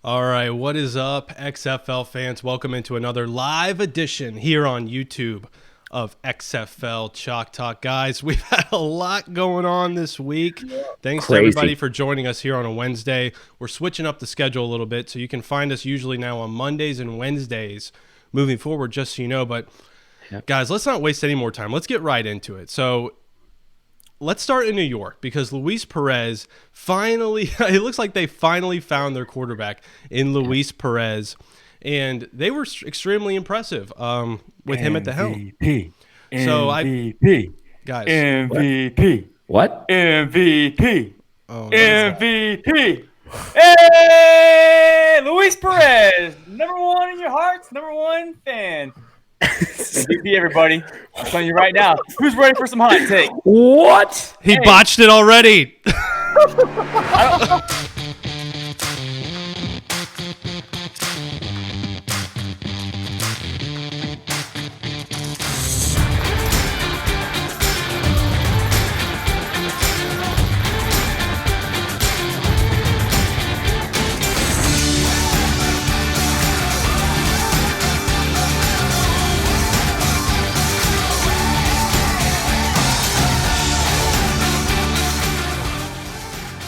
All right, what is up, XFL fans? Welcome into another live edition here on YouTube of XFL Chalk Talk. Guys, we've had a lot going on this week. Thanks to everybody for joining us here on a Wednesday. We're switching up the schedule a little bit, so you can find us usually now on Mondays and Wednesdays moving forward, just so you know. But, guys, let's not waste any more time. Let's get right into it. So, let's start in New York because Luis Perez finally, it looks like they finally found their quarterback in Luis Perez, and they were extremely impressive with him at the helm. MVP. Guys. MVP. What? MVP. Oh, MVP. Hey, Luis Perez, number one in your hearts, number one fan. MVP, everybody. I'm telling you right now. Who's ready for some hot take? What? He botched it already.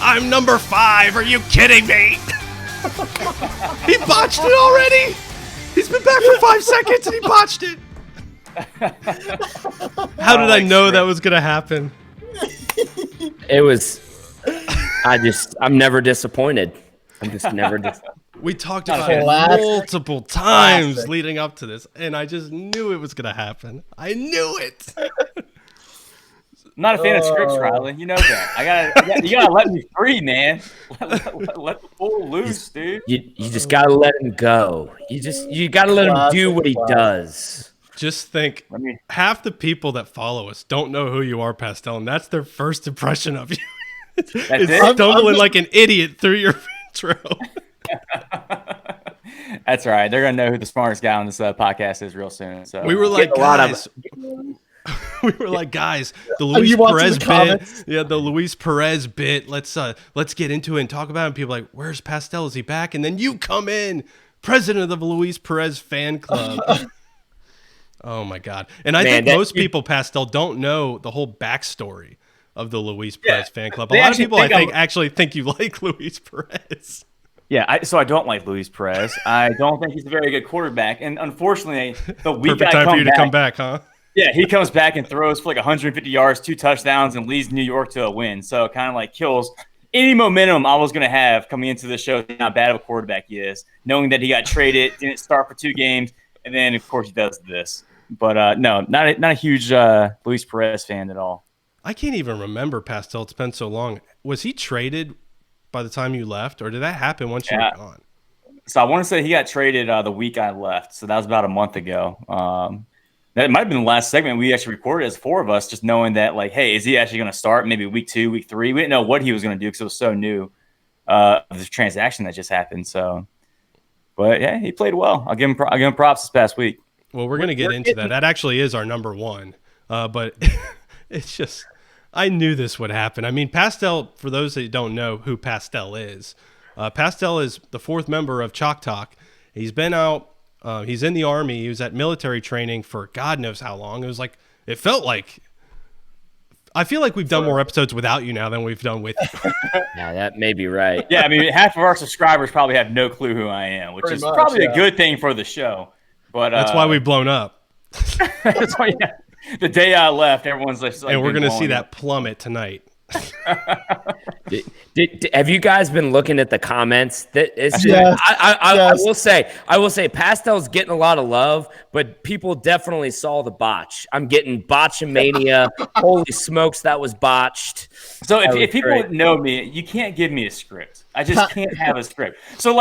I'm number 5. Are you kidding me? He botched it already. He's been back for 5 seconds and he botched it. How did I know that was going to happen? It was. I'm never disappointed. I'm just never disappointed. We talked about it multiple times leading up to this, and I just knew it was going to happen. I knew it. I'm not a fan of scripts, Riley. You know that. You gotta let me free, man. Let the bull loose, dude. You just gotta let him go. You gotta let him do what he does. Just think, half the people that follow us don't know who you are, Pastel, and that's their first impression of you. It's stumbling like an idiot through your intro. That's all right. They're gonna know who the smartest guy on this podcast is real soon. So we were like, guys. We were like, guys, the Luis Perez bit. Yeah, the Luis Perez bit. Let's get into it and talk about it. And people are like, where's Pastel? Is he back? And then you come in, president of the Luis Perez fan club. Oh my God. And I think most people, Pastel, don't know the whole backstory of the Luis Perez fan club. A lot of people, I think, actually think you like Luis Perez. Yeah, so I don't like Luis Perez. I don't think he's a very good quarterback. And unfortunately, the week Perfect time for you to come back, huh? Yeah, he comes back and throws for like 150 yards, 2 touchdowns, and leads New York to a win. So it kind of like kills any momentum I was going to have coming into the show, how bad of a quarterback he is, knowing that he got traded, didn't start for 2 games, and then, of course, he does this. But no, not a huge Luis Perez fan at all. I can't even remember, Pastel. It's been so long. Was he traded by the time you left, or did that happen once you were gone? So I want to say he got traded the week I left. So that was about a month ago. That might have been the last segment we actually recorded as 4 of us, just knowing that, like, hey, is he actually going to start maybe week 2, week 3? We didn't know what he was going to do because it was so new, this transaction that just happened. So, but yeah, he played well. I'll give him props this past week. Well, we're going to get into that. That actually is our number 1. But it's just, I knew this would happen. I mean, Pastel, for those that don't know who Pastel is the 4th member of Chalk Talk. He's been out. He's in the Army. He was at military training for God knows how long. I feel like we've done more episodes without you now than we've done with you. Yeah, that may be right. Yeah, I mean, half of our subscribers probably have no clue who I am, which is probably a good thing for the show. But that's why we've blown up. That's why, the day I left, everyone's just like, and we're going to see that plummet tonight. Have you guys been looking at the comments? I will say Pastel's getting a lot of love, but people definitely saw the botch. I'm getting botchamania. Holy smokes, that was botched. So if people know me, you can't give me a script. I just can't have a script. So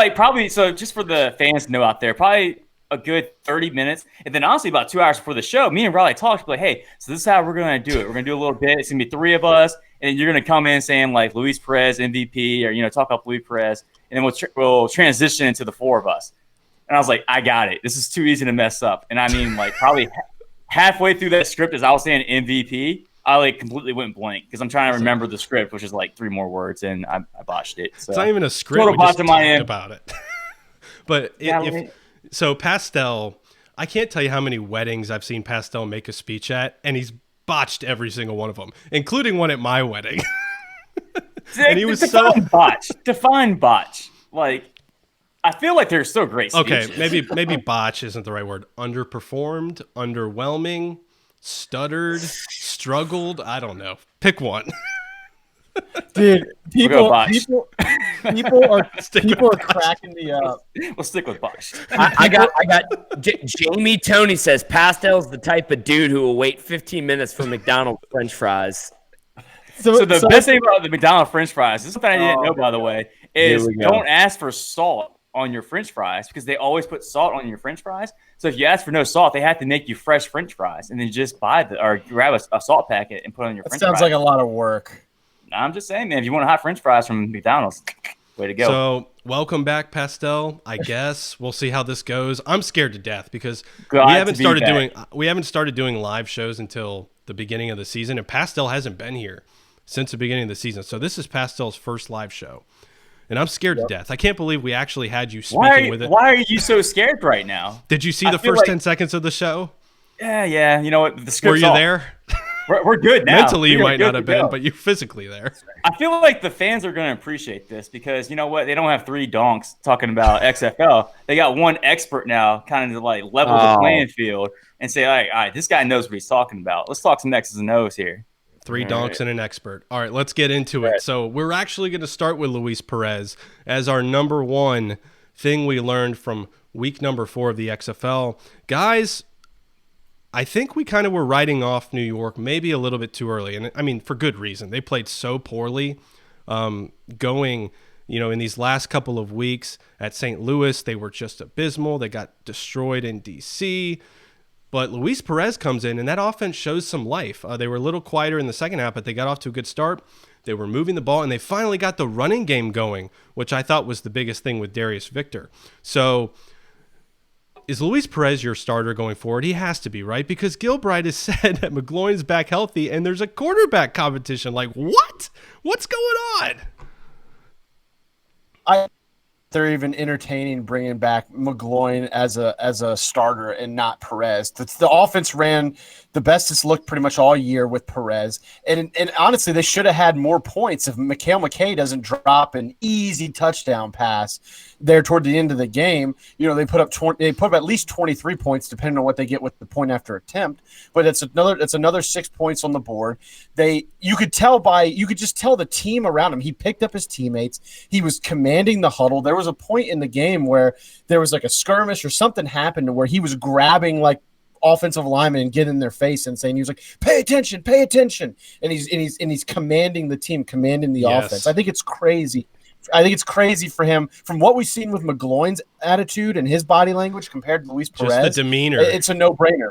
just for the fans to know out there, probably a good 30 minutes. And then honestly, about 2 hours before the show, me and Riley talked like, hey, so this is how we're going to do it. We're going to do a little bit. It's going to be 3 of us. And then you're going to come in saying like Luis Perez, MVP, or, talk about Luis Perez. And then we'll transition into the 4 of us. And I was like, I got it. This is too easy to mess up. And I mean, like probably halfway through that script as I was saying MVP, I like completely went blank because I'm trying to remember the script, which is like 3 more words, and I botched it. So. It's not even a script. Total botch on my end about it. But so Pastel, I can't tell you how many weddings I've seen Pastel make a speech at, and he's botched every single one of them, including one at my wedding. And he was define botch. Like, I feel like they're still great speeches. Okay, maybe botch isn't the right word. Underperformed, underwhelming, stuttered, struggled. I don't know. Pick one. Dude, people are cracking me up. We'll stick with botch. I got Jamie Tony says Pastel's the type of dude who will wait 15 minutes for McDonald's French fries. So the best thing about the McDonald's French fries, this is something I didn't know, by the way, is don't ask for salt on your French fries because they always put salt on your French fries. So if you ask for no salt, they have to make you fresh French fries and then just grab a salt packet and put it on your French fries. Sounds like a lot of work. I'm just saying, man, if you want hot French fries from McDonald's, way to go. So welcome back, Pastel. I guess we'll see how this goes. I'm scared to death because we haven't started doing live shows until the beginning of the season, and Pastel hasn't been here since the beginning of the season. So this is Pastel's first live show. And I'm scared to death. I can't believe we actually had you speaking with it. Why are you so scared right now? Did you see the first 10 seconds of the show? Yeah. You know what? The Were script's you there? We're good now. Mentally, you might not have been, but you're physically there. I feel like the fans are going to appreciate this because, you know what? They don't have three donks talking about XFL. They got one expert now kind of like level the playing field and say, all right, this guy knows what he's talking about. Let's talk some X's and O's here. Three donks and an expert. All right, let's get into it. So we're actually going to start with Luis Perez as our number one thing we learned from week number 4 of the XFL. Guys, I think we kind of were writing off New York maybe a little bit too early. And I mean, for good reason. They played so poorly going, in these last couple of weeks at St. Louis. They were just abysmal. They got destroyed in D.C., but Luis Perez comes in, and that offense shows some life. They were a little quieter in the second half, but they got off to a good start. They were moving the ball, and they finally got the running game going, which I thought was the biggest thing with Darius Victor. So is Luis Perez your starter going forward? He has to be, right? Because Gilbride has said that McGloin's back healthy, and there's a quarterback competition. Like, what? What's going on? They're even entertaining bringing back McGloin as a starter and not Perez. The offense ran the best it's looked pretty much all year with Perez. And honestly, they should have had more points if Mikhail McKay doesn't drop an easy touchdown pass there toward the end of the game. They put up at least 23 points depending on what they get with the point after attempt. But it's another 6 points on the board. You could just tell the team around him. He picked up his teammates. He was commanding the huddle. There was a point in the game where there was like a skirmish or something happened where he was grabbing like offensive linemen and getting in their face and saying, he was like, pay attention. And he's commanding the team, commanding the offense. I think it's crazy. I think it's crazy for him from what we've seen with McGloin's attitude and his body language compared to Luis Perez. Just the demeanor. It's a no-brainer.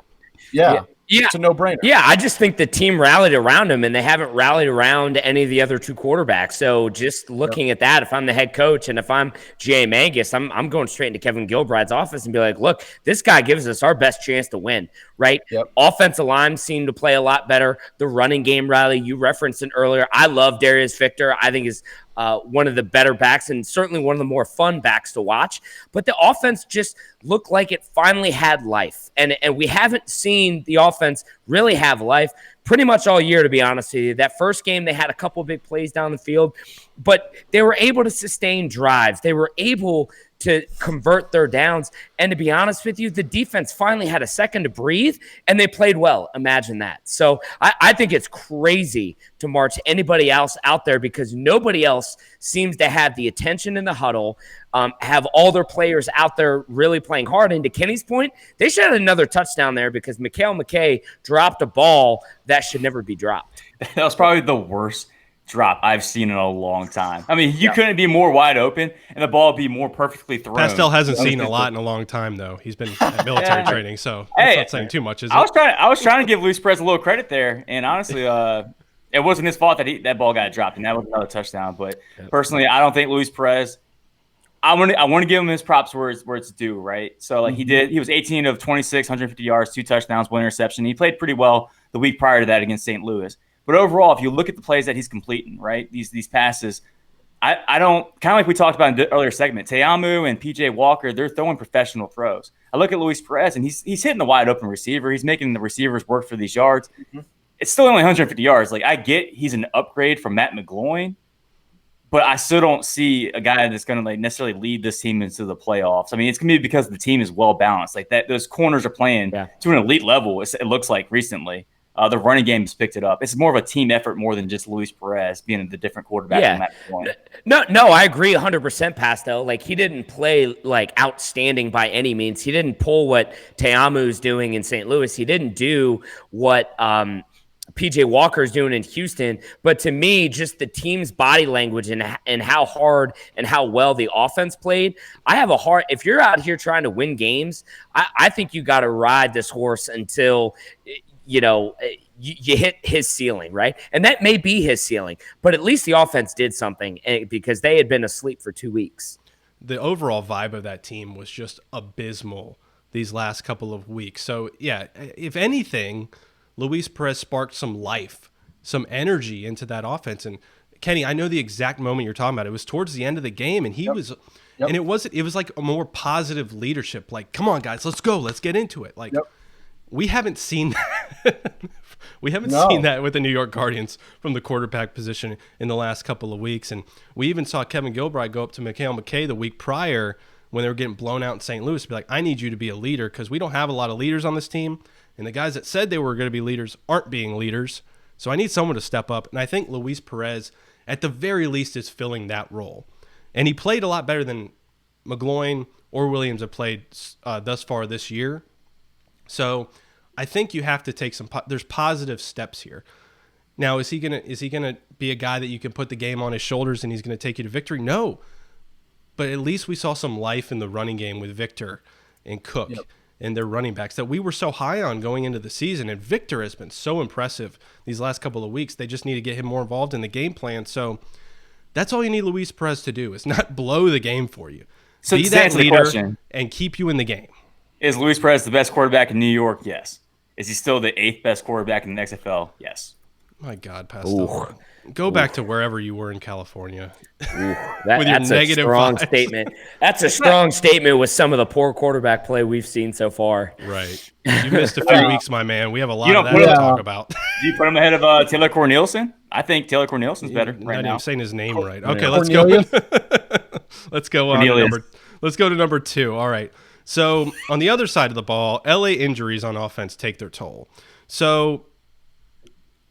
Yeah. It's a no-brainer. Yeah, I just think the team rallied around him, and they haven't rallied around any of the other two quarterbacks. So just looking at that, if I'm the head coach and if I'm J.A. Mangus, I'm going straight into Kevin Gilbride's office and be like, look, this guy gives us our best chance to win, right? Yep. Offensive line seemed to play a lot better. The running game rally, you referenced it earlier. I love Darius Victor. I think is one of the better backs and certainly one of the more fun backs to watch. But the offense just looked like it finally had life. And we haven't seen the offense really have life pretty much all year, to be honest with you. That first game, they had a couple of big plays down the field, but they were able to sustain drives. They were able to convert their downs. And to be honest with you, the defense finally had a second to breathe, and they played well. Imagine that. So I think it's crazy to march anybody else out there because nobody else seems to have the attention in the huddle, have all their players out there really playing hard. And to Kenny's point, they should have another touchdown there because Mikhail McKay dropped a ball that should never be dropped. That was probably the worst drop I've seen in a long time. I mean, you couldn't be more wide open and the ball be more perfectly thrown. Pastel hasn't seen a lot in a long time, though. He's been at military training, so that's not saying too much, is it? I was trying to give Luis Perez a little credit there, and honestly, it wasn't his fault that that ball got dropped, and that was another touchdown. But personally, I don't think Luis Perez. I want to give him his props where it's due, right? So like he was 18 of 26, 150 yards, 2 touchdowns, 1 interception. He played pretty well the week prior to that against St. Louis. But overall, if you look at the plays that he's completing, right, these passes, I don't, kind of like we talked about in the earlier segment, Te'amu and PJ Walker, they're throwing professional throws. I look at Luis Perez, and he's hitting the wide open receiver. He's making the receivers work for these yards. Mm-hmm. It's still only 150 yards. Like, I get he's an upgrade from Matt McGloin, but I still don't see a guy that's going to like necessarily lead this team into the playoffs. I mean, it's going to be because the team is well balanced. Like that, those corners are playing to an elite level. It looks like recently. The running game has picked it up. It's more of a team effort more than just Luis Perez being the different quarterback. Yeah. No, I agree 100%, Pastel. Like, he didn't play like outstanding by any means. He didn't pull what Te'amu's doing in St. Louis. He didn't do what PJ Walker's doing in Houston. But to me, just the team's body language and how hard and how well the offense played, I have a heart. If you're out here trying to win games, I think you got to ride this horse until you hit his ceiling, right? And that may be his ceiling, but at least the offense did something because they had been asleep for 2 weeks. The overall vibe of that team was just abysmal these last couple of weeks. So, yeah, if anything, Luis Perez sparked some life, some energy into that offense. And, Kenny, I know the exact moment you're talking about. It was towards the end of the game, and and it was like a more positive leadership. Like, come on, guys, let's go. Let's get into it. Like, we haven't seen that. Seen that with the New York Guardians from the quarterback position in the last couple of weeks. And we even saw Kevin Gilbride go up to Mikhail McKay the week prior when they were getting blown out in St. Louis, be like, I need you to be a leader because we don't have a lot of leaders on this team. And the guys that said they were going to be leaders aren't being leaders. So I need someone to step up. And I think Luis Perez, at the very least, is filling that role. And he played a lot better than McGloin or Williams have played thus far this year. So I think you have to take there's positive steps here. Now, is he gonna be a guy that you can put the game on his shoulders and he's gonna take you to victory? No. But at least we saw some life in the running game with Victor and Cook and their running backs that we were so high on going into the season. And Victor has been so impressive these last couple of weeks. They just need to get him more involved in the game plan. So that's all you need Luis Perez to do, is not blow the game for you. So be that leader and keep you in the game. Is Luis Perez the best quarterback in New York? Yes. Is he still the 8th best quarterback in the XFL? Yes. My God, Pastel. Go back to wherever you were in California. That's a strong statement. That's a strong statement with some of the poor quarterback play we've seen so far. Right. You missed a few weeks, my man. We have a lot of that to talk about. Do you put him ahead of Taylor Cornelison? I think Taylor Cornelson's better right now. Not even saying his name right. Okay, let's go. Let's go on. Let's go to number 2. All right. So on the other side of the ball, LA injuries on offense take their toll. So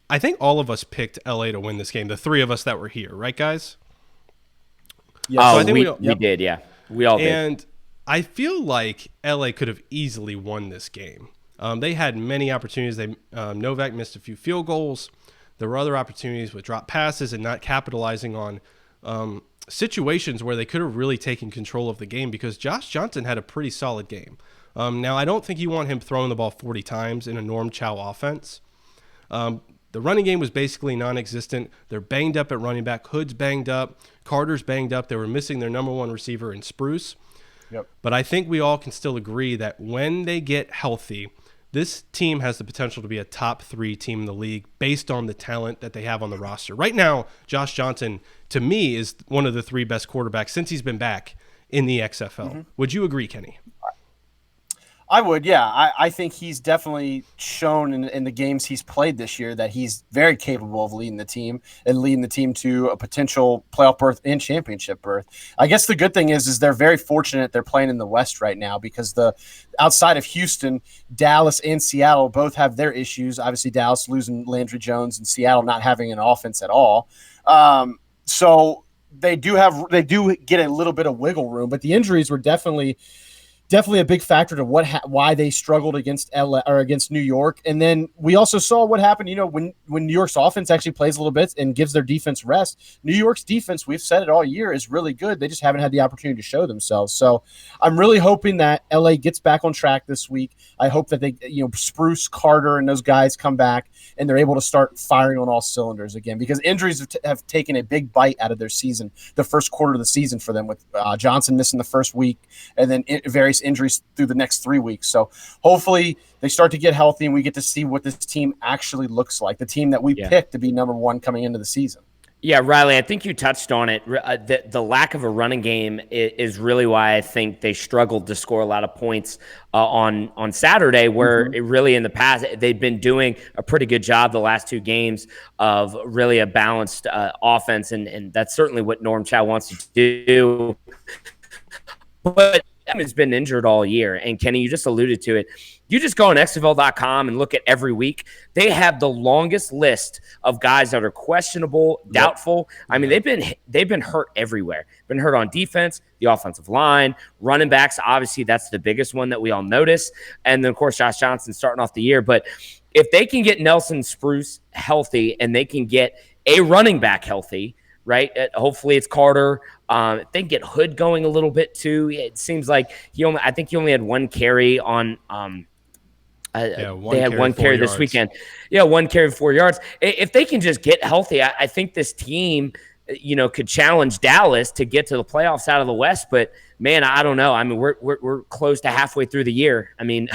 I think all of us picked LA to win this game, the 3 of us that were here, right, guys? Yeah, so we did, yeah. We all did. And I feel like LA could have easily won this game. They had many opportunities. Novak missed a few field goals. There were other opportunities with drop passes and not capitalizing on situations where they could have really taken control of the game, because Josh Johnson had a pretty solid game. Now, I don't think you want him throwing the ball 40 times in a Norm Chow offense. The running game was basically non-existent. They're banged up at running back. Hood's banged up. Carter's banged up. They were missing their number 1 receiver in Spruce. But I think we all can still agree that when they get healthy, this team has the potential to be a top 3 team in the league based on the talent that they have on the roster. Right now, Josh Johnson, to me, is one of the 3 best quarterbacks since he's been back in the XFL. Mm-hmm. Would you agree, Kenny? I would, yeah. I think he's definitely shown in the games he's played this year that he's very capable of leading the team and leading the team to a potential playoff berth and championship berth. I guess the good thing is they're very fortunate they're playing in the West right now, because the outside of Houston, Dallas and Seattle both have their issues. Obviously, Dallas losing Landry Jones and Seattle not having an offense at all. So they do get a little bit of wiggle room, but the injuries were definitely a big factor to why they struggled against LA or against New York. And then we also saw what happened, when New York's offense actually plays a little bit and gives their defense rest. New York's defense, we've said it all year, is really good. They just haven't had the opportunity to show themselves. So I'm really hoping that LA gets back on track this week. I hope that they, Spruce, Carter, and those guys come back and they're able to start firing on all cylinders again, because injuries have taken a big bite out of their season, the first quarter of the season for them, with Johnson missing the first week and then various injuries through the next 3 weeks. So hopefully they start to get healthy and we get to see what this team actually looks like, the team that we picked to be number 1 coming into the season. Yeah, Riley, I think you touched on it. The lack of a running game is really why I think they struggled to score a lot of points on Saturday, where it really in the past they've been doing a pretty good job the last two games of really a balanced offense, and that's certainly what Norm Chow wants to do. But has been injured all year, and Kenny, you just alluded to it. You just go on XFL.com and look at every week. They have the longest list of guys that are questionable, doubtful. I mean, they've been hurt everywhere. Been hurt on defense, the offensive line, running backs. Obviously, that's the biggest one that we all notice. And then, of course, Josh Johnson starting off the year. But if they can get Nelson Spruce healthy and they can get a running back healthy, right? Hopefully it's Carter. If they can get Hood going a little bit too. It seems like I think he only had one carry on. They had one carry this weekend. Yeah, one carry 4 yards. If they can just get healthy, I think this team, could challenge Dallas to get to the playoffs out of the West. But man, I don't know. I mean, we're close to halfway through the year. I mean,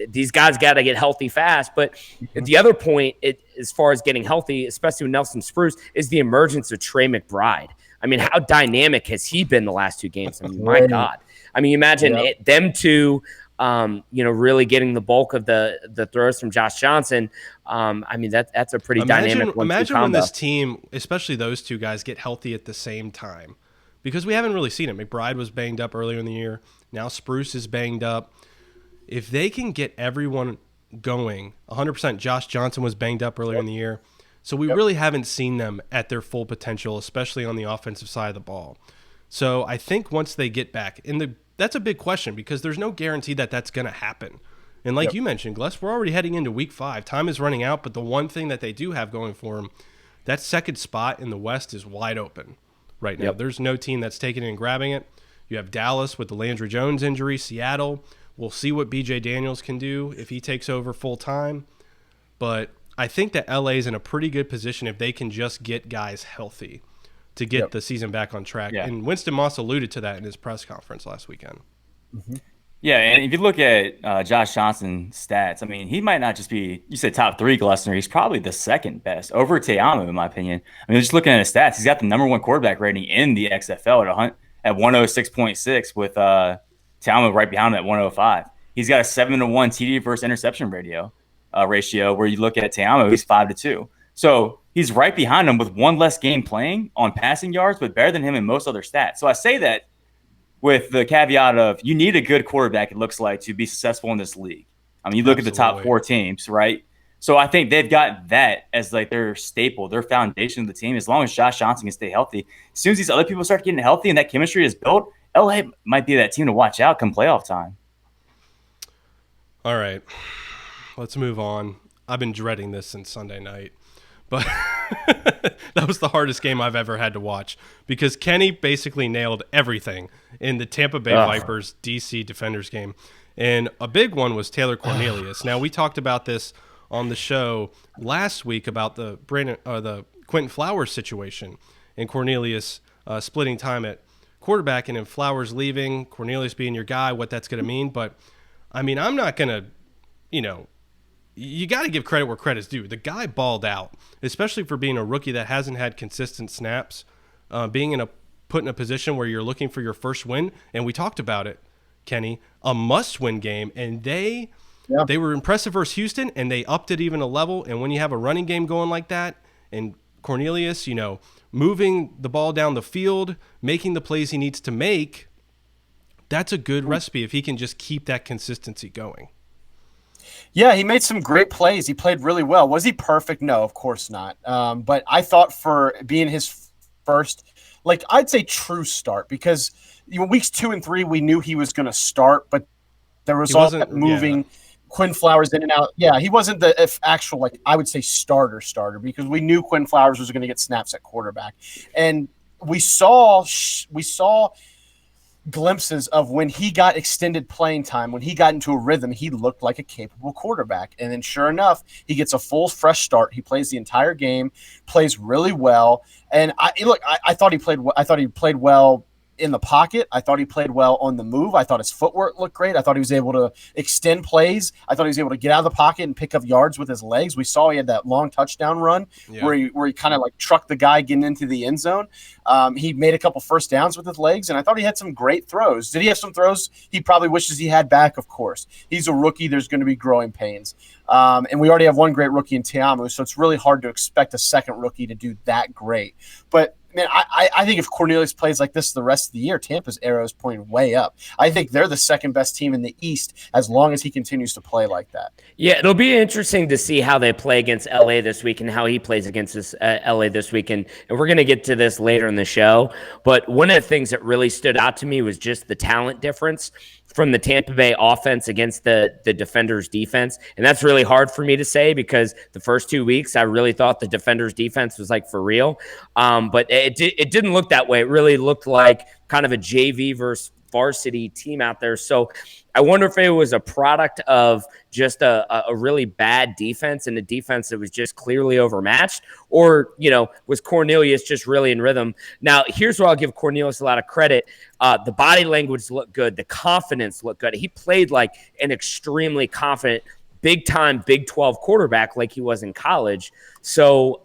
these guys got to get healthy fast. But the other point, as far as getting healthy, especially with Nelson Spruce, is the emergence of Trey McBride. I mean, how dynamic has he been the last two games? I mean, my God. I mean, imagine them two. Really getting the bulk of the throws from Josh Johnson. I mean, that's a pretty dynamic one. Imagine when this team, especially those two guys, get healthy at the same time, because we haven't really seen it. McBride was banged up earlier in the year. Now Spruce is banged up. If they can get everyone going 100%, Josh Johnson was banged up earlier in the year. So we really haven't seen them at their full potential, especially on the offensive side of the ball. So I think once they get back that's a big question, because there's no guarantee that that's going to happen. And like you mentioned, Gless, we're already heading into week 5. Time is running out, but the one thing that they do have going for them, that second spot in the West is wide open right now. There's no team that's taking it and grabbing it. You have Dallas with the Landry Jones injury, Seattle. We'll see what BJ Daniels can do if he takes over full time. But I think that LA is in a pretty good position if they can just get guys healthy to get the season back on track. Yeah. And Winston Moss alluded to that in his press conference last weekend. Yeah, and if you look at Josh Johnson's stats, I mean, he might not just be, you said top 3, Glessner. He's probably the second best over Te'amu, in my opinion. I mean, just looking at his stats, he's got the number 1 quarterback rating in the XFL at 106.6 with Te'amu right behind him at 105. He's got a 7-1 TD versus interception ratio where you look at Te'amu, he's 5-2. So he's right behind him with one less game playing on passing yards, but better than him in most other stats. So I say that with the caveat of you need a good quarterback, it looks like, to be successful in this league. I mean, you look at the top 4 teams, right? So I think they've got that as like their staple, their foundation of the team. As long as Josh Johnson can stay healthy, as soon as these other people start getting healthy and that chemistry is built, LA might be that team to watch out come playoff time. All right, let's move on. I've been dreading this since Sunday night. But that was the hardest game I've ever had to watch, because Kenny basically nailed everything in the Tampa Bay Vipers DC Defenders game. And a big one was Taylor Cornelius. Now, we talked about this on the show last week about the Quentin Flowers situation and Cornelius splitting time at quarterback and then Flowers leaving, Cornelius being your guy, what that's going to mean. But, I mean, I'm not going to, you got to give credit where credit's due. The guy balled out, especially for being a rookie that hasn't had consistent snaps, being put in a position where you're looking for your first win. And we talked about it, Kenny, a must-win game. And they were impressive versus Houston, and they upped it even a level. And when you have a running game going like that, and Cornelius, moving the ball down the field, making the plays he needs to make, that's a good recipe if he can just keep that consistency going. Yeah, he made some great plays. He played really well. Was he perfect? No, of course not. But I thought for being his first, I'd say true start, because weeks 2 and 3, we knew he was going to start, but there was all that moving Quinn Flowers in and out. Yeah, he wasn't the actual, I would say starter, because we knew Quinn Flowers was going to get snaps at quarterback. And we saw glimpses of when he got extended playing time, when he got into a rhythm, he looked like a capable quarterback. And then sure enough, he gets a full fresh start. He plays the entire game, plays really well. And I thought he played well in the pocket. I thought he played well on the move. I thought his footwork looked great. I thought he was able to extend plays. I thought he was able to get out of the pocket and pick up yards with his legs. We saw he had that long touchdown run where he kind of like trucked the guy getting into the end zone. He made a couple first downs with his legs, and I thought he had some great throws. Did he have some throws he probably wishes he had back? Of course. He's a rookie. There's going to be growing pains. And we already have one great rookie in Tiamu, so it's really hard to expect a second rookie to do that great. But man, I think if Cornelius plays like this the rest of the year, Tampa's arrow is pointing way up. I think they're the second best team in the East as long as he continues to play like that. Yeah, it'll be interesting to see how they play against LA this week and how he plays against this LA this week. And we're going to get to this later in the show. But one of the things that really stood out to me was just the talent difference from the Tampa Bay offense against the Defenders defense. And that's really hard for me to say because the first 2 weeks, I really thought the Defenders defense was like for real. But it didn't look that way. It really looked like kind of a JV versus varsity team out there. So I wonder if it was a product of just a really bad defense and a defense that was just clearly overmatched, or, was Cornelius just really in rhythm? Now, here's where I'll give Cornelius a lot of credit. The body language looked good. The confidence looked good. He played like an extremely confident, big-time Big 12 quarterback like he was in college. So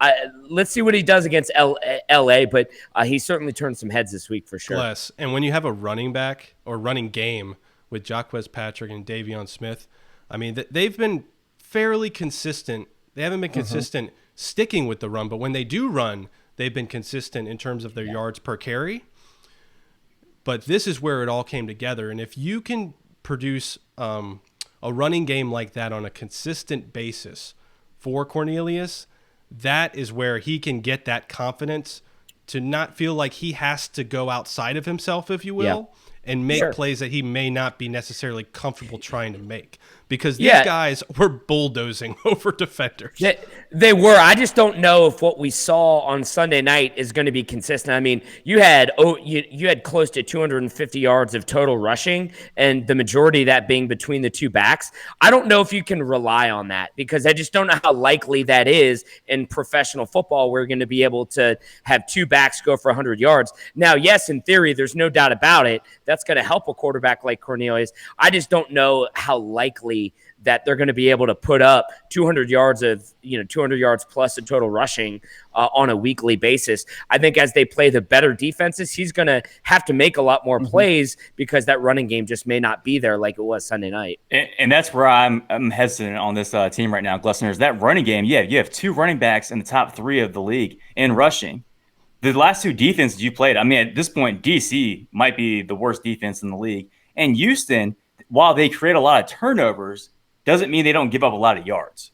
let's see what he does against LA, but he certainly turned some heads this week for sure. Bless. And when you have a running back or running game with Jacquez Patrick and Davion Smith, I mean, they've been fairly consistent. They haven't been consistent sticking with the run, but when they do run, they've been consistent in terms of their yards per carry. But this is where it all came together. And if you can produce a running game like that on a consistent basis for Cornelius, that is where he can get that confidence to not feel like he has to go outside of himself, if you will, and make plays that he may not be necessarily comfortable trying to make. Because these guys were bulldozing over defenders. They were. I just don't know if what we saw on Sunday night is going to be consistent. I mean, you had close to 250 yards of total rushing, and the majority of that being between the two backs. I don't know if you can rely on that because I just don't know how likely that is in professional football. We're going to be able to have two backs go for 100 yards. Now, yes, in theory, there's no doubt about it. That's going to help a quarterback like Cornelius. I just don't know how likely that they're going to be able to put up 200 yards of, 200 yards plus in total rushing on a weekly basis. I think as they play the better defenses, he's going to have to make a lot more plays because that running game just may not be there like it was Sunday night. And that's where I'm hesitant on this team right now, Glessners. That running game, you have two running backs in the top three of the league in rushing. The last two defenses you played, I mean, at this point, DC might be the worst defense in the league. And Houston, while they create a lot of turnovers, doesn't mean they don't give up a lot of yards.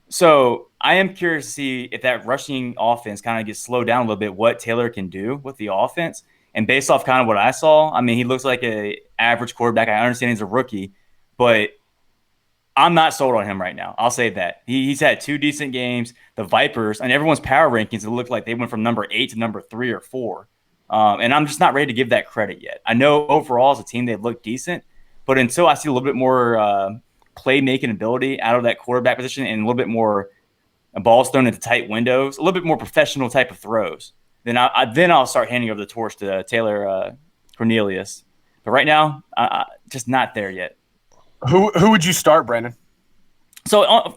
So I am curious to see if that rushing offense kind of gets slowed down a little bit, what Taylor can do with the offense. And based off kind of what I saw, I mean, he looks like an average quarterback. I understand he's a rookie, but I'm not sold on him right now. I'll say that. He's had two decent games. The Vipers, and everyone's power rankings, it looked like they went from number 8 to number 3 or 4. And I'm just not ready to give that credit yet. I know overall as a team they look decent, but until I see a little bit more playmaking ability out of that quarterback position and a little bit more balls thrown into tight windows, a little bit more professional type of throws, then I'll start handing over the torch to Taylor Cornelius. But right now, just not there yet. Who would you start, Brandon? So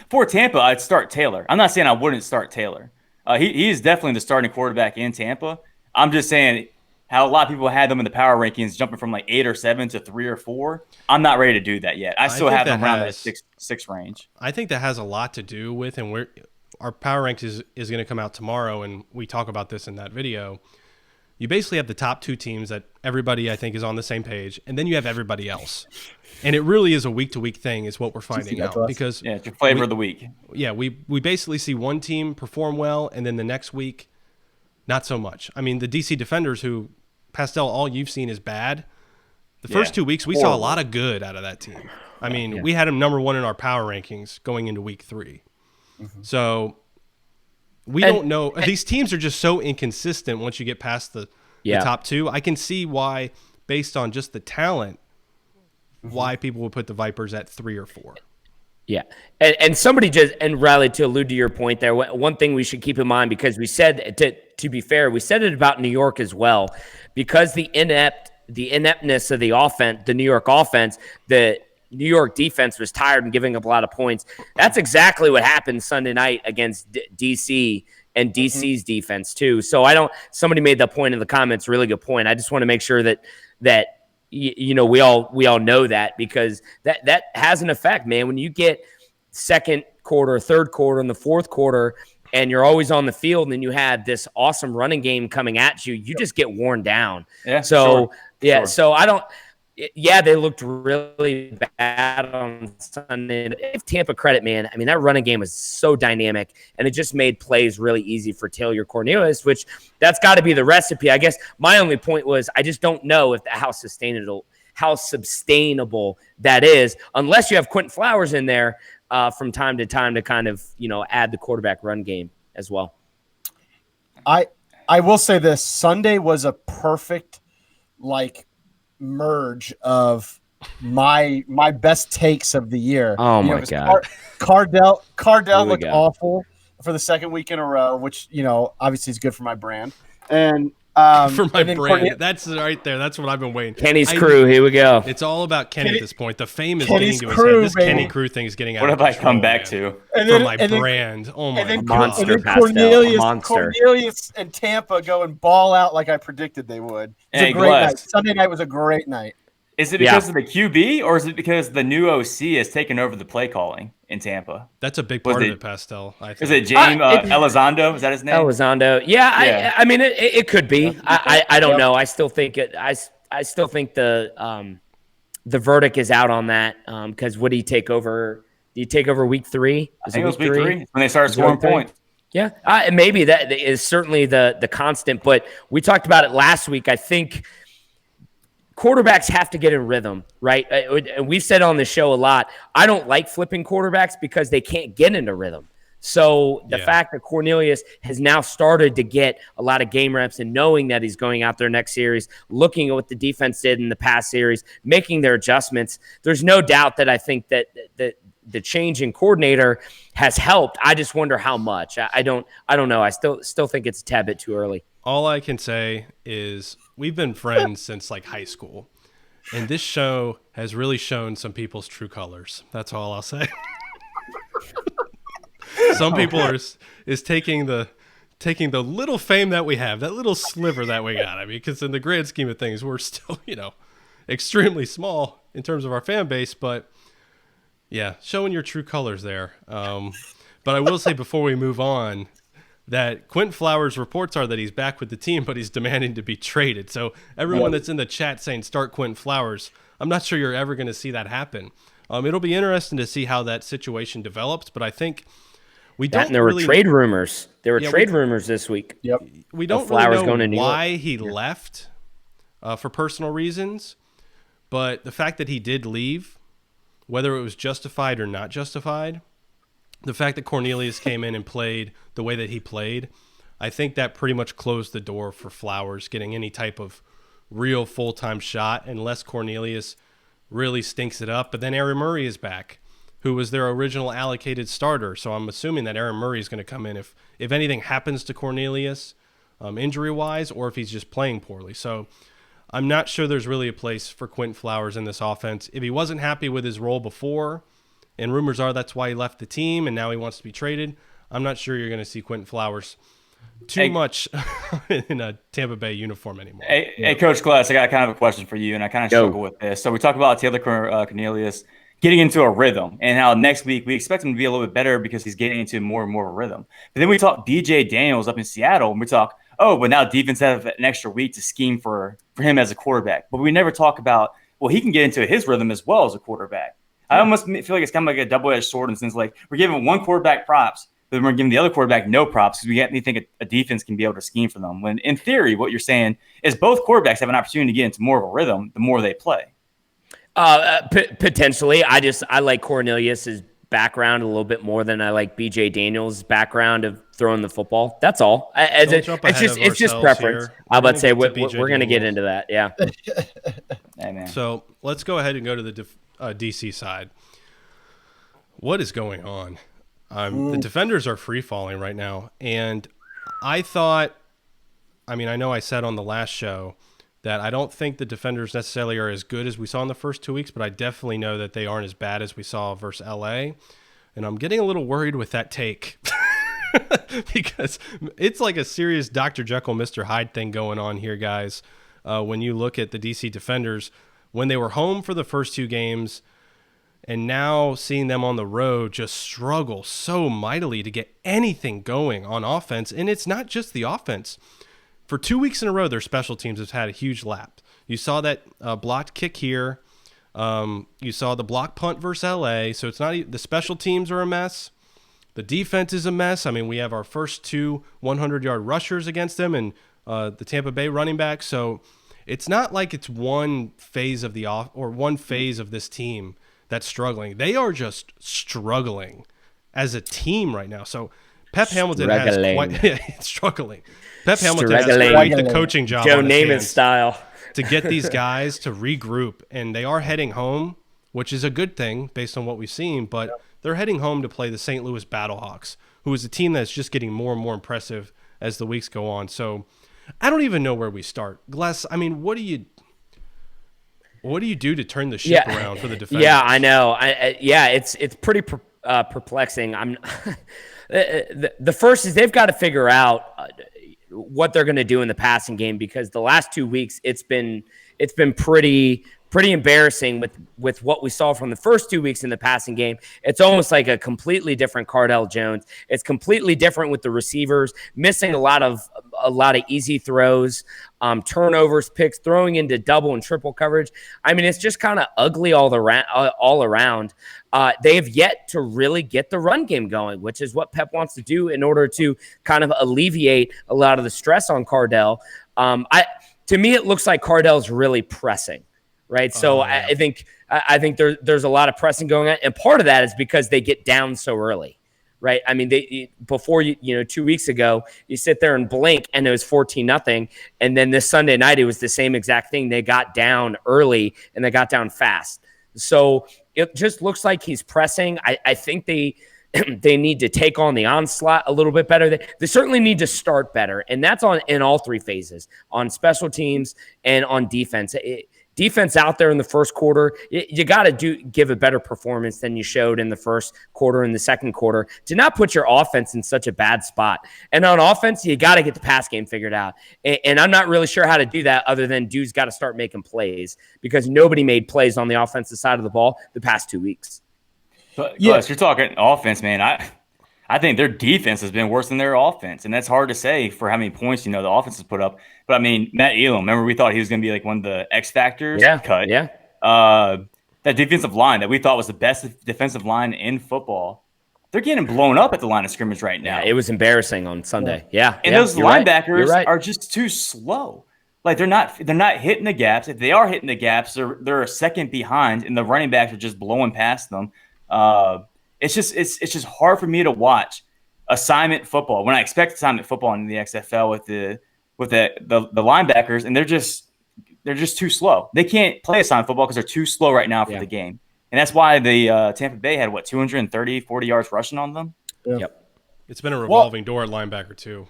for Tampa, I'd start Taylor. I'm not saying I wouldn't start Taylor. He is definitely the starting quarterback in Tampa. I'm just saying how a lot of people had them in the power rankings jumping from like 8 or 7 to 3 or 4. I'm not ready to do that yet. I still have them around that six range. I think that has a lot to do with, and our power ranks is going to come out tomorrow, and we talk about this in that video. You basically have the top 2 teams that everybody, I think, is on the same page, and then you have everybody else. And it really is a week-to-week thing is what we're finding out. Because it's your flavor of the week. Yeah, we basically see one team perform well, and then the next week, not so much. I mean, the DC Defenders, who, Pastel, all you've seen is bad. The first 2 weeks, we saw a lot of good out of that team. I mean, we had them number 1 in our power rankings going into week 3. So we don't know. These teams are just so inconsistent once you get past the top 2. I can see why, based on just the talent, why people would put the Vipers at 3 or 4. Yeah. And somebody and Riley, to allude to your point there, one thing we should keep in mind, because we said, to be fair, we said it about New York as well, because the ineptness of the offense, the New York offense, the New York defense was tired and giving up a lot of points. That's exactly what happened Sunday night against DC and DC's defense too. So somebody made that point in the comments, really good point. I just want to make sure that we all know that, because that has an effect, man. When you get second quarter, third quarter, and the fourth quarter, and you're always on the field, and you have this awesome running game coming at you, you just get worn down. Yeah. So sure. So I don't. Yeah, they looked really bad on Sunday. Give Tampa credit, man. I mean, that running game was so dynamic, and it just made plays really easy for Taylor Cornelius, which that's got to be the recipe. I guess my only point was I just don't know how sustainable that is, unless you have Quentin Flowers in there from time to time to kind of, add the quarterback run game as well. I will say this: Sunday was a perfect, merge of my best takes of the year. Oh my God. Cardell looked awful for the second week in a row, which obviously is good for my brand. And for my brand, that's right there. That's what I've been waiting. Kenny's crew, here we go. It's all about Kenny at this point. The fame is Kenny's getting to crew, his head. This Kenny crew thing is getting out. What of have I control, come back man. to? For my brand. Oh my God. Monster, Cornelius and Tampa go and ball out like I predicted they would. It's a great night. Sunday night was a great night. Is it because of the QB, or is it because the new OC has taken over the play calling in Tampa? That's a big part of it, Pastel. I think. Is it James Elizondo? Is that his name? Elizondo. Yeah. I mean, it could be. I don't know. I still think I still think the verdict is out on that, because what did he take over? Did he take over week 3? I think it was week 3 when they started scoring points. Yeah, maybe that is certainly the constant. But we talked about it last week. I think quarterbacks have to get in rhythm, right? We've said on the show a lot, I don't like flipping quarterbacks because they can't get into rhythm. So the fact that Cornelius has now started to get a lot of game reps and knowing that he's going out there next series, looking at what the defense did in the past series, making their adjustments, there's no doubt that I think that the change in coordinator has helped. I just wonder how much. I don't know. I still think it's a tad bit too early. All I can say is we've been friends since high school, and this show has really shown some people's true colors. That's all I'll say. Some people is taking the little fame that we have, that little sliver that we got. I mean, because in the grand scheme of things, we're still extremely small in terms of our fan base, but yeah, showing your true colors there. But I will say before we move on, that Quentin Flowers' reports are that he's back with the team, but he's demanding to be traded. So everyone that's in the chat saying start Quentin Flowers, I'm not sure you're ever going to see that happen. It'll be interesting to see how that situation develops, but I think we don't. And there were trade rumors. There were trade rumors this week. Yep. We don't really know why he left for personal reasons, but the fact that he did leave, whether it was justified or not justified, the fact that Cornelius came in and played the way that he played, I think that pretty much closed the door for Flowers getting any type of real full-time shot unless Cornelius really stinks it up. But then Aaron Murray is back, who was their original allocated starter. So I'm assuming that Aaron Murray is going to come in if anything happens to Cornelius injury-wise, or if he's just playing poorly. So I'm not sure there's really a place for Quentin Flowers in this offense. If he wasn't happy with his role before, and rumors are that's why he left the team and now he wants to be traded, I'm not sure you're going to see Quentin Flowers too much in a Tampa Bay uniform anymore. Hey, Coach Glass, I got kind of a question for you, and I kind of struggle with this. So we talk about Taylor Cornelius getting into a rhythm, and how next week we expect him to be a little bit better because he's getting into more and more of a rhythm. But then we talk BJ Daniels up in Seattle, and we talk, but now defense have an extra week to scheme for him as a quarterback. But we never talk about, he can get into his rhythm as well as a quarterback. I almost feel like it's kind of like a double-edged sword in the sense we're giving one quarterback props, but we're giving the other quarterback no props because we think a defense can be able to scheme for them. When in theory, what you're saying is both quarterbacks have an opportunity to get into more of a rhythm the more they play. Potentially. I like Cornelius's background a little bit more than I like BJ Daniels' background of throwing the football. That's all. It's just preference. I'm about to say we're going to get into that. Yeah. Amen. So let's go ahead and go to the DC side. What is going on? The defenders are free falling right now. And I know I said on the last show that I don't think the defenders necessarily are as good as we saw in the first 2 weeks, but I definitely know that they aren't as bad as we saw versus LA. And I'm getting a little worried with that take because it's like a serious Dr. Jekyll, Mr. Hyde thing going on here, guys. When you look at the DC defenders, when they were home for the first 2 games, and now seeing them on the road just struggle so mightily to get anything going on offense. And it's not just the offense. For 2 weeks in a row, their special teams have had a huge lap. You saw that blocked kick here. You saw the block punt versus LA. So it's not the special teams are a mess. The defense is a mess. I mean, we have our first 2 100-yard rushers against them and the Tampa Bay running back. So it's not like it's one phase of one phase of this team that's struggling. They are just struggling as a team right now. So Pep Hamilton has struggling. Pep Hamilton has quite the coaching job Joe on his Namath hands style to get these guys to regroup, and they are heading home, which is a good thing based on what we've seen, but they're heading home to play the St. Louis Battlehawks, who is a team that's just getting more and more impressive as the weeks go on. So I don't even know where we start. Gless, I mean, what do you do to turn the ship around for the defenders? Yeah, I know. It's pretty perplexing. The first is they've got to figure out what they're going to do in the passing game, because the last 2 weeks it's been pretty embarrassing with what we saw from the first 2 weeks in the passing game. It's almost like a completely different Cardell Jones. It's completely different with the receivers, missing a lot of easy throws, turnovers, picks, throwing into double and triple coverage. I mean, it's just kind of ugly all around. They have yet to really get the run game going, which is what Pep wants to do in order to kind of alleviate a lot of the stress on Cardell. To me, it looks like Cardell's really pressing. Right. So I think there's a lot of pressing going on. And part of that is because they get down so early. Right. I mean, 2 weeks ago, you sit there and blink and it was 14-0. And then this Sunday night, it was the same exact thing. They got down early and they got down fast. So it just looks like he's pressing. I think they need to take on the onslaught a little bit better. They certainly need to start better. And that's in all 3 phases, on special teams and on defense. Defense out there in the first quarter, you got to give a better performance than you showed in the first quarter and the second quarter to not put your offense in such a bad spot. And on offense, you got to get the pass game figured out. And I'm not really sure how to do that other than dude's got to start making plays, because nobody made plays on the offensive side of the ball the past 2 weeks. But yes, you're talking offense, man. I think their defense has been worse than their offense, and that's hard to say for how many points the offense has put up. But I mean, Matt Elam, remember we thought he was going to be like one of the X factors. Yeah, cut. Yeah. That defensive line that we thought was the best defensive line in football, they're getting blown up at the line of scrimmage right now. Yeah, it was embarrassing on Sunday. Yeah, and those linebackers are just too slow. Like they're not hitting the gaps. If they are hitting the gaps, they're a second behind, and the running backs are just blowing past them. It's just hard for me to watch assignment football when I expect assignment football in the XFL with the linebackers, and they're just too slow. They can't play assignment football because they're too slow right now for the game, and that's why the Tampa Bay had 240 yards rushing on them. Yeah. Yep. It's been a revolving door at linebacker too.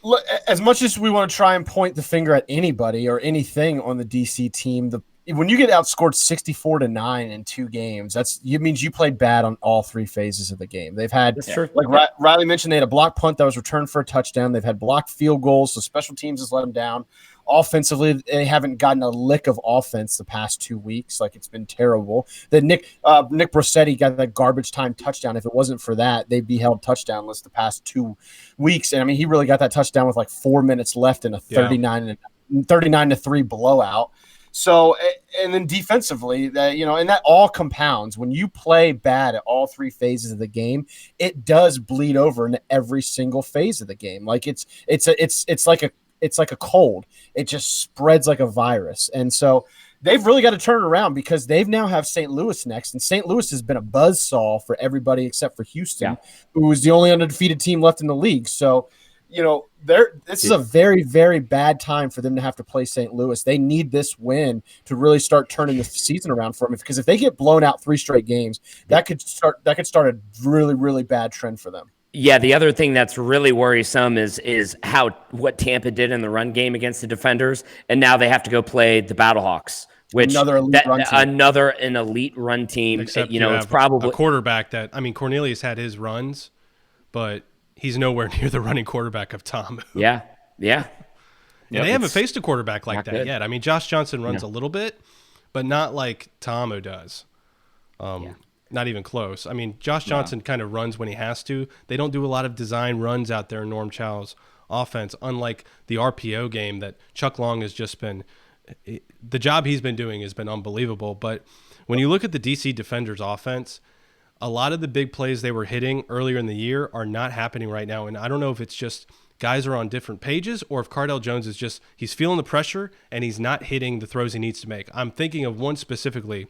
Look, as much as we want to try and point the finger at anybody or anything on the DC team, when you get outscored 64-9 in 2 games, it means you played bad on all 3 phases of the game. They've had, like Riley mentioned, they had a block punt that was returned for a touchdown. They've had blocked field goals, so special teams has let them down. Offensively, they haven't gotten a lick of offense the past 2 weeks. Like, it's been terrible. Then Nick Brossetti got that garbage time touchdown. If it wasn't for that, they'd be held touchdownless the past 2 weeks. And I mean, he really got that touchdown with like 4 minutes left in a 39-3 blowout. So, and then defensively, and that all compounds. When you play bad at all 3 phases of the game, it does bleed over into every single phase of the game. Like it's like a cold. It just spreads like a virus. And so they've really got to turn it around, because they've now have St. Louis next, and St. Louis has been a buzzsaw for everybody except for Houston, who is the only undefeated team left in the league. So, this is a very, very bad time for them to have to play St. Louis. They need this win to really start turning the season around for them. Because if they get blown out 3 straight games, that could start a really, really bad trend for them. Yeah, the other thing that's really worrisome is what Tampa did in the run game against the Defenders, and now they have to go play the Battlehawks, which another an elite run team. Except it's probably a quarterback that Cornelius had his runs, but he's nowhere near the running quarterback of Tom. Yeah. And they haven't faced a quarterback like that yet. Josh Johnson runs a little bit, but not like Tomo does. Not even close. Josh Johnson kind of runs when he has to. They don't do a lot of design runs out there in Norm Chow's offense, unlike the RPO game that Chuck Long has just been – the job he's been doing has been unbelievable. But when you look at the DC Defenders offense, a lot of the big plays they were hitting earlier in the year are not happening right now. And I don't know if it's just guys are on different pages or if Cardale Jones is just – he's feeling the pressure and he's not hitting the throws he needs to make. I'm thinking of one specifically.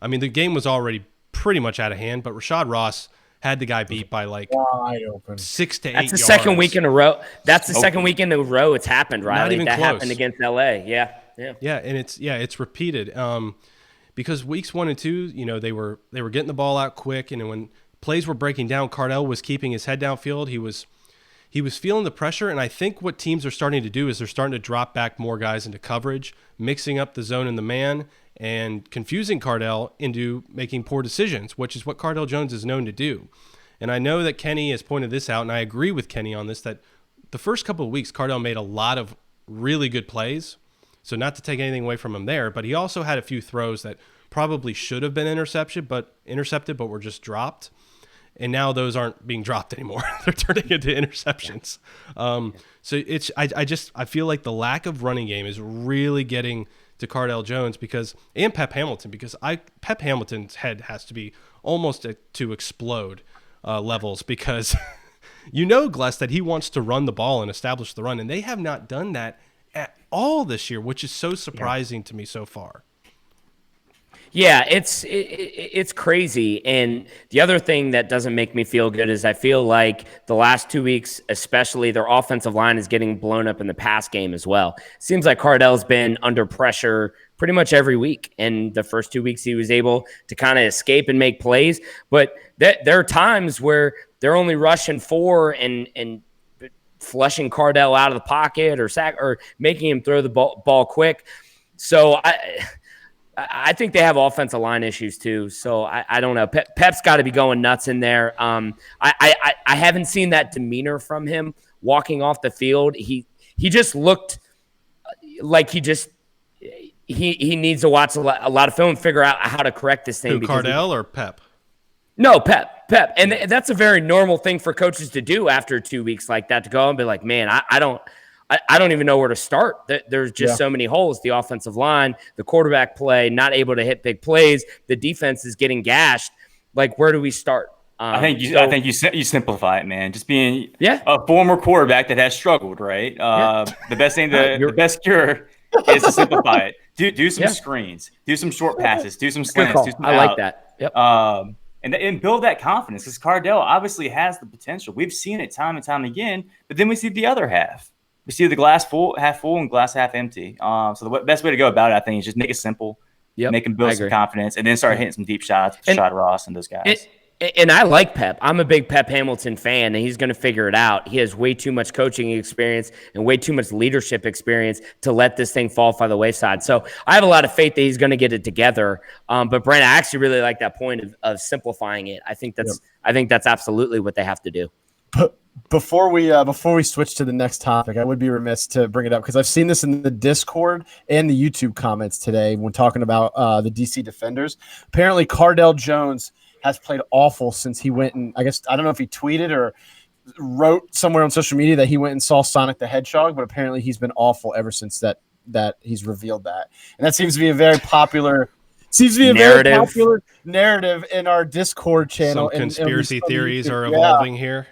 The game was already – pretty much out of hand, but Rashad Ross had the guy beat by 6 to 8 yards. That's the second week in a row. Second week in a row it's happened, right? Not even that close. Happened against LA. Yeah, and it's repeated. Because weeks 1 and 2, they were getting the ball out quick, and when plays were breaking down, Cardale was keeping his head downfield. He was feeling the pressure, and I think what teams are starting to do is they're starting to drop back more guys into coverage, mixing up the zone and the man, and confusing Cardale into making poor decisions, which is what Cardale Jones is known to do. And I know that Kenny has pointed this out, and I agree with Kenny on this, that the first couple of weeks, Cardale made a lot of really good plays. So not to take anything away from him there, but he also had a few throws that probably should have been intercepted, but were just dropped. And now those aren't being dropped anymore. They're turning into interceptions. So I feel like the lack of running game is really getting to Cardale Jones and Pep Hamilton, because Pep Hamilton's head has to be almost to explode levels, because Gless, that he wants to run the ball and establish the run, and they have not done that at all this year, which is so surprising to me so far. Yeah, it's crazy. And the other thing that doesn't make me feel good is I feel like the last 2 weeks, especially, their offensive line is getting blown up in the pass game as well. Seems like Cardale's been under pressure pretty much every week. And the first 2 weeks he was able to kind of escape and make plays. But there are times where they're only rushing 4 and flushing Cardale out of the pocket or making him throw the ball quick. So I think they have offensive line issues too. So I don't know. Pep's got to be going nuts in there. I haven't seen that demeanor from him walking off the field. He just looked like he needs to watch a lot of film and figure out how to correct this thing. Who, Cardale or Pep? No, Pep. And that's a very normal thing for coaches to do after 2 weeks like that, to go and be like, man, I don't even know where to start. There's just so many holes. The offensive line, the quarterback play, not able to hit big plays. The defense is getting gashed. Like, where do we start? I think you simplify it, man. Just being a former quarterback that has struggled, right? The best thing, the best cure is to simplify it. Do some screens, do some short passes, do some slants, do some I like that. Yep. And build that confidence, because Cardale obviously has the potential. We've seen it time and time again, but then we see the other half. We see the glass half full and glass half empty. So the best way to go about it, I think, is just make it simple, make him build some confidence, and then start hitting some deep shots, Shad Ross and those guys. And I like Pep. I'm a big Pep Hamilton fan, and he's going to figure it out. He has way too much coaching experience and way too much leadership experience to let this thing fall by the wayside. So I have a lot of faith that he's going to get it together. But Brandon, I actually really like that point of simplifying it. I think that's absolutely what they have to do. Before we switch to the next topic, I would be remiss to bring it up, because I've seen this in the Discord and the YouTube comments today when talking about the DC Defenders. Apparently, Cardale Jones has played awful since he went and, I don't know if he tweeted or wrote somewhere on social media that he went and saw Sonic the Hedgehog, but apparently he's been awful ever since that he's revealed that. And that seems to be a very popular narrative in our Discord channel. Some conspiracy theories are evolving here.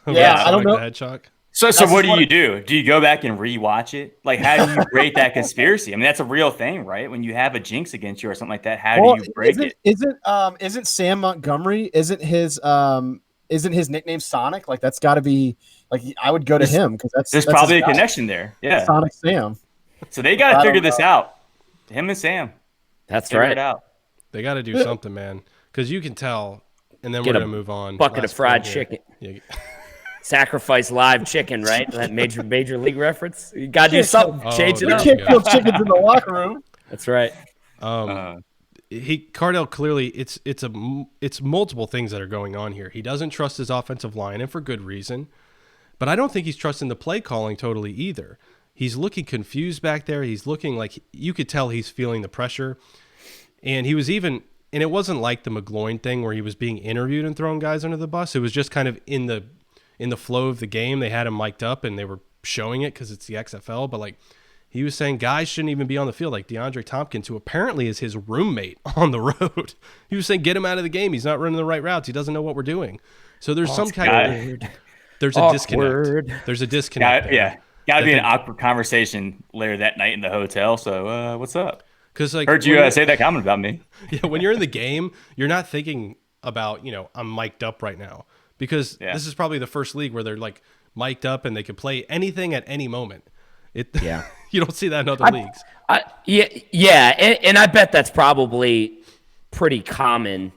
Yeah, I don't know. The Hedgehog. So what do you do? Do you go back and rewatch it? Like, how do you rate that conspiracy? I mean, that's a real thing, right? When you have a jinx against you or something like that, how do you break it? Isn't Sam Montgomery? Isn't his isn't his nickname Sonic? Like that's got to be like I would go to him because there's probably a connection there. Yeah, Sonic Sam. So they got to figure this out. Him and Sam. That's figure right. it out. They got to do something, man, because you can tell. And then Get we're gonna move on. Bucket of fried chicken. Yeah. Sacrifice live chicken, right? That major league reference. You gotta do something. Change it up. You can't kill chickens in the locker room. That's right. Cardell clearly it's multiple things that are going on here. He doesn't trust his offensive line, and for good reason. But I don't think he's trusting the play calling totally either. He's looking confused back there. He's looking like you could tell he's feeling the pressure. And he was even, and it wasn't like the McGloin thing where he was being interviewed and throwing guys under the bus. It was just kind of in the flow of the game. They had him mic'd up and they were showing it because it's the XFL. But like he was saying guys shouldn't even be on the field, like DeAndre Tompkins, who apparently is his roommate on the road. He was saying, get him out of the game. He's not running the right routes. He doesn't know what we're doing. So there's some kind of, there's a disconnect. There's a disconnect. Yeah. Got to be an awkward conversation later that night in the hotel. So what's up? Because like heard you say that comment about me. Yeah, when you're in the game, you're not thinking about I'm mic'd up right now because this is probably the first league where they're like mic'd up and they can play anything at any moment. You don't see that in other leagues. And I bet that's probably pretty common.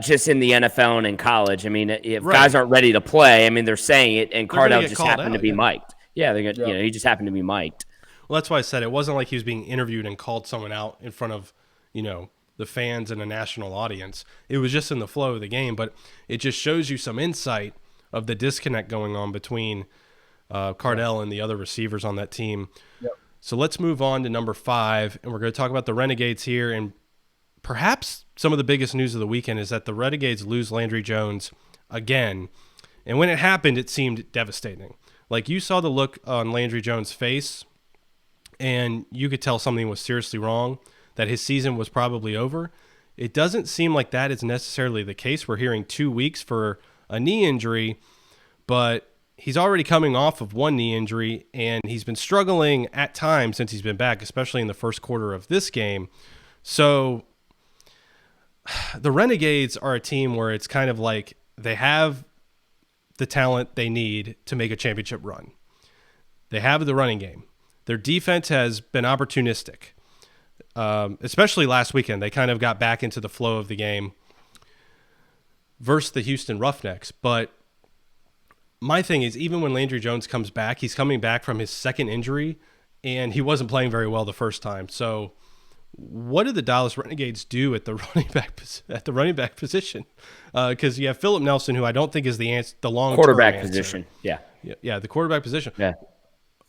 Just in the NFL and in college. I mean, if guys aren't ready to play, I mean, they're saying it, and Cardell just happened to be mic'd. Yeah, they're gonna, he just happened to be mic'd. Well, that's why I said it wasn't like he was being interviewed and called someone out in front of, the fans and a national audience. It was just in the flow of the game, but it just shows you some insight of the disconnect going on between Cardell and the other receivers on that team. Yep. So let's move on to number 5, and we're going to talk about the Renegades here. And perhaps some of the biggest news of the weekend is that the Renegades lose Landry Jones again. And when it happened, it seemed devastating. Like you saw the look on Landry Jones' face, and you could tell something was seriously wrong, that his season was probably over. It doesn't seem like that is necessarily the case. We're hearing 2 weeks for a knee injury, but he's already coming off of one knee injury, and he's been struggling at times since he's been back, especially in the first quarter of this game. So the Renegades are a team where it's kind of like they have the talent they need to make a championship run. They have the running game. Their defense has been opportunistic, especially last weekend. They kind of got back into the flow of the game versus the Houston Roughnecks. But my thing is, even when Landry Jones comes back, he's coming back from his second injury, and he wasn't playing very well the first time. So what do the Dallas Renegades do at the running back position? Because you have Philip Nelson, who I don't think is the long-term quarterback answer. position. Yeah, the quarterback position. Yeah.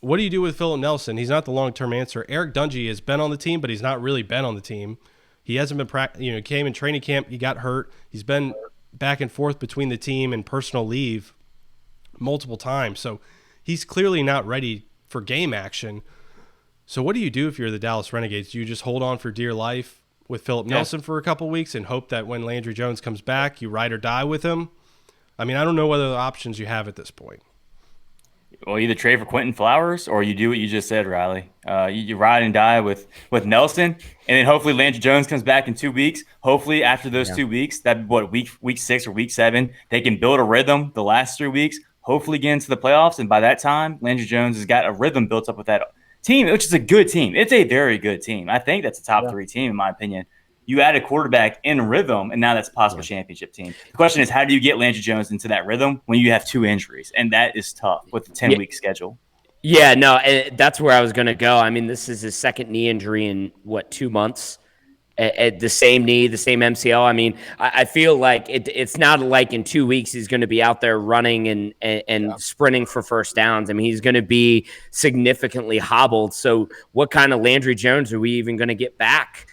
What do you do with Philip Nelson? He's not the long-term answer. Eric Dungy has been on the team, but he's not really been on the team. He hasn't been came in training camp. He got hurt. He's been back and forth between the team and personal leave multiple times. So he's clearly not ready for game action. So what do you do if you're the Dallas Renegades? Do you just hold on for dear life with Philip Nelson for a couple weeks and hope that when Landry Jones comes back, you ride or die with him? I mean, I don't know what other options you have at this point. Well, either trade for Quentin Flowers or you do what you just said, Riley. You ride and die with Nelson, and then hopefully Landry Jones comes back in 2 weeks. Hopefully after those 2 weeks, week 6 or week 7, they can build a rhythm the last 3 weeks, hopefully get into the playoffs. And by that time, Landry Jones has got a rhythm built up with that team, which is a good team. It's a very good team. I think that's a top 3 team, in my opinion. You add a quarterback in rhythm, and now that's a possible championship team. The question is, how do you get Landry Jones into that rhythm when you have 2 injuries? And that is tough with the 10-week schedule. Yeah, no, that's where I was going to go. I mean, this is his second knee injury in, 2 months? At the same knee, the same MCL. I mean, I feel like it's not like in 2 weeks he's going to be out there running and sprinting for first downs. I mean, he's going to be significantly hobbled. So what kind of Landry Jones are we even going to get back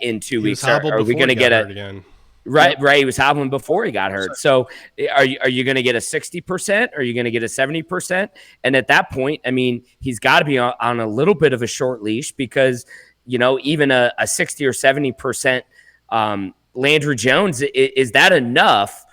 in 2 weeks? Are we going to get again? Right. He was hobbling before he got hurt. So are you going to get a 60%? Are you going to get a 70%? And at that point, I mean, he's got to be on a little bit of a short leash because – even a 60 or 70% Landry Jones, is that enough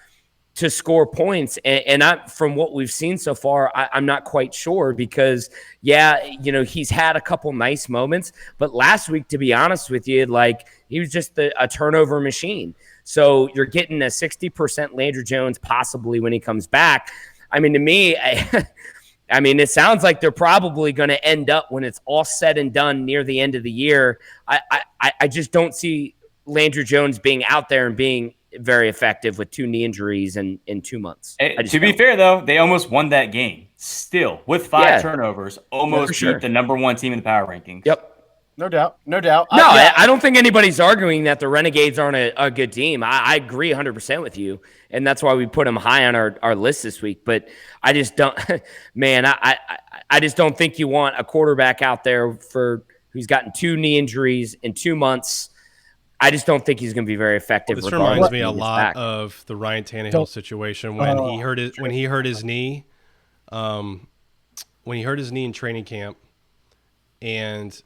to score points. And from what we've seen so far, I'm not quite sure because, he's had a couple nice moments. But last week, to be honest with you, like he was just a turnover machine. So you're getting a 60% Landry Jones possibly when he comes back. I mean, to me, it sounds like they're probably going to end up when it's all said and done near the end of the year. I just don't see Landry Jones being out there and being very effective with 2 knee injuries in 2 months. To be fair, though, they almost won that game. Still, with 5 turnovers, almost beat the number 1 team in the power rankings. Yep. No doubt. No, I don't think anybody's arguing that the Renegades aren't a good team. I agree 100% with you, and that's why we put them high on our list this week. But I just don't – man, I just don't think you want a quarterback out there who's gotten 2 knee injuries in 2 months. I just don't think he's going to be very effective. This reminds me a lot of the Ryan Tannehill situation when he hurt his knee. When he hurt his knee in training camp, and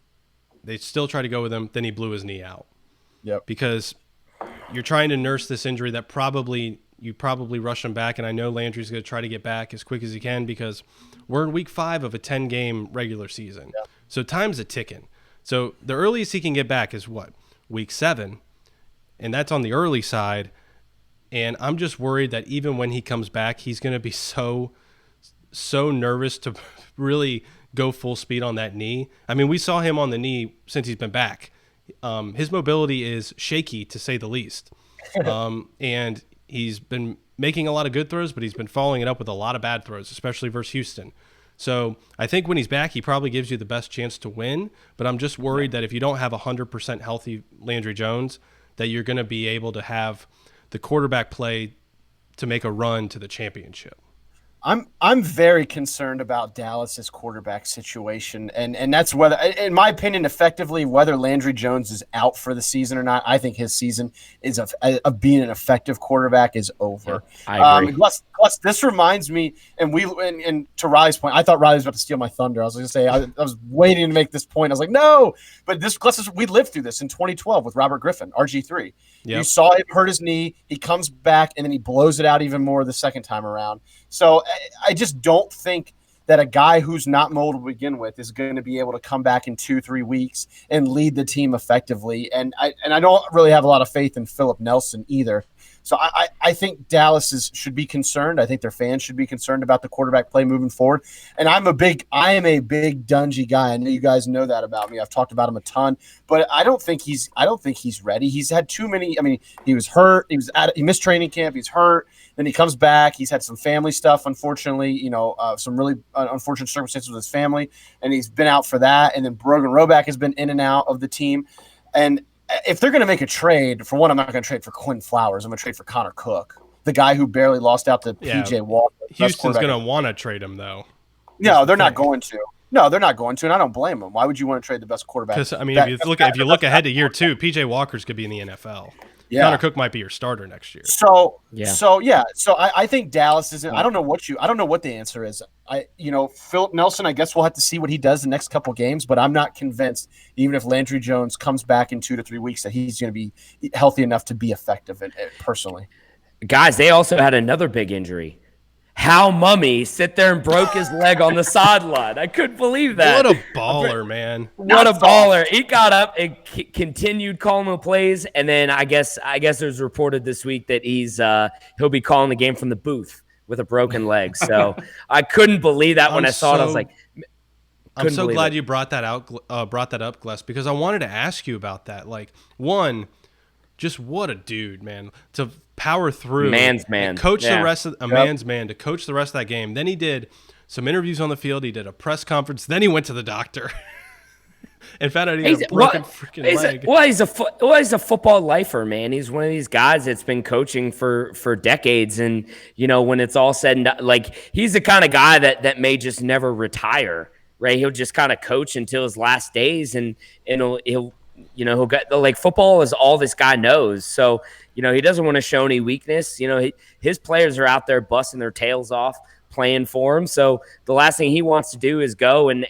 they still tried to go with him, then he blew his knee out. Yep. Because you're trying to nurse this injury that you probably rush him back, and I know Landry's going to try to get back as quick as he can because we're in week 5 of a 10-game regular season. Yep. So time's a ticking. So the earliest he can get back is what? Week 7, and that's on the early side. And I'm just worried that even when he comes back, he's going to be so nervous to really go full speed on that knee. I mean, we saw him on the knee since he's been back. His mobility is shaky, to say the least. And he's been making a lot of good throws, but he's been following it up with a lot of bad throws, especially versus Houston. So I think when he's back, he probably gives you the best chance to win. But I'm just worried that if you don't have 100% healthy Landry Jones, that you're going to be able to have the quarterback play to make a run to the championship. I'm very concerned about Dallas's quarterback situation, and that's whether, in my opinion, effectively whether Landry Jones is out for the season or not. I think his season is of being an effective quarterback is over. Yeah, I agree. Plus, this reminds me, and to Riley's point, I thought Riley was about to steal my thunder. I was going to say I was waiting to make this point. I was like, no, but we lived through this in 2012 with Robert Griffin, RG3. Yep. You saw him hurt his knee. He comes back, and then he blows it out even more the second time around. So I just don't think that a guy who's not mobile to begin with is going to be able to come back in 2-3 weeks and lead the team effectively. And I don't really have a lot of faith in Philip Nelson either. So I think Dallas should be concerned. I think their fans should be concerned about the quarterback play moving forward. And I am a big Dungy guy. I know you guys know that about me. I've talked about him a ton, but I don't think he's ready. He's had too many. I mean, he was hurt. He missed training camp. He's hurt. Then he comes back. He's had some family stuff, unfortunately. Some really unfortunate circumstances with his family, and he's been out for that. And then Brogan Roback has been in and out of the team, and if they're going to make a trade, for one, I'm not going to trade for Quinn Flowers. I'm going to trade for Connor Cook, the guy who barely lost out to P.J. Walker. Houston's going to want to trade him, though. No, they're not going to. No, they're not going to, and I don't blame them. Why would you want to trade the best quarterback? Because if you look ahead to year 2, P.J. Walker's could be in the NFL. Yeah. Connor Cook might be your starter next year. So I think Dallas isn't. I don't know what the answer is. Philip Nelson, I guess we'll have to see what he does the next couple games, but I'm not convinced, even if Landry Jones comes back in 2 to 3 weeks, that he's going to be healthy enough to be effective personally. Guys, they also had another big injury. Hal Mummy sit there and broke his leg on the sideline. I couldn't believe that. What a baller, man. What a baller. He got up and continued calling the plays, and then I guess there's reported this week that he'll be calling the game from the booth with a broken leg. So I couldn't believe that when I saw it. I was like, I'm so glad you brought that up, Gless, because I wanted to ask you about that. Like, one, just what a dude, man, to power through, man's man, coach the rest of man's man to coach the rest of that game. Then he did some interviews on the field. He did a press conference. Then he went to the doctor and found out he had a broken freaking leg. He's a football lifer, man. He's one of these guys that's been coaching for decades, and when it's all said and done, like he's the kind of guy that may just never retire. Right? He'll just kind of coach until his last days, and he'll get like football is all this guy knows. So, he doesn't want to show any weakness. His players are out there busting their tails off playing for him. So the last thing he wants to do is go and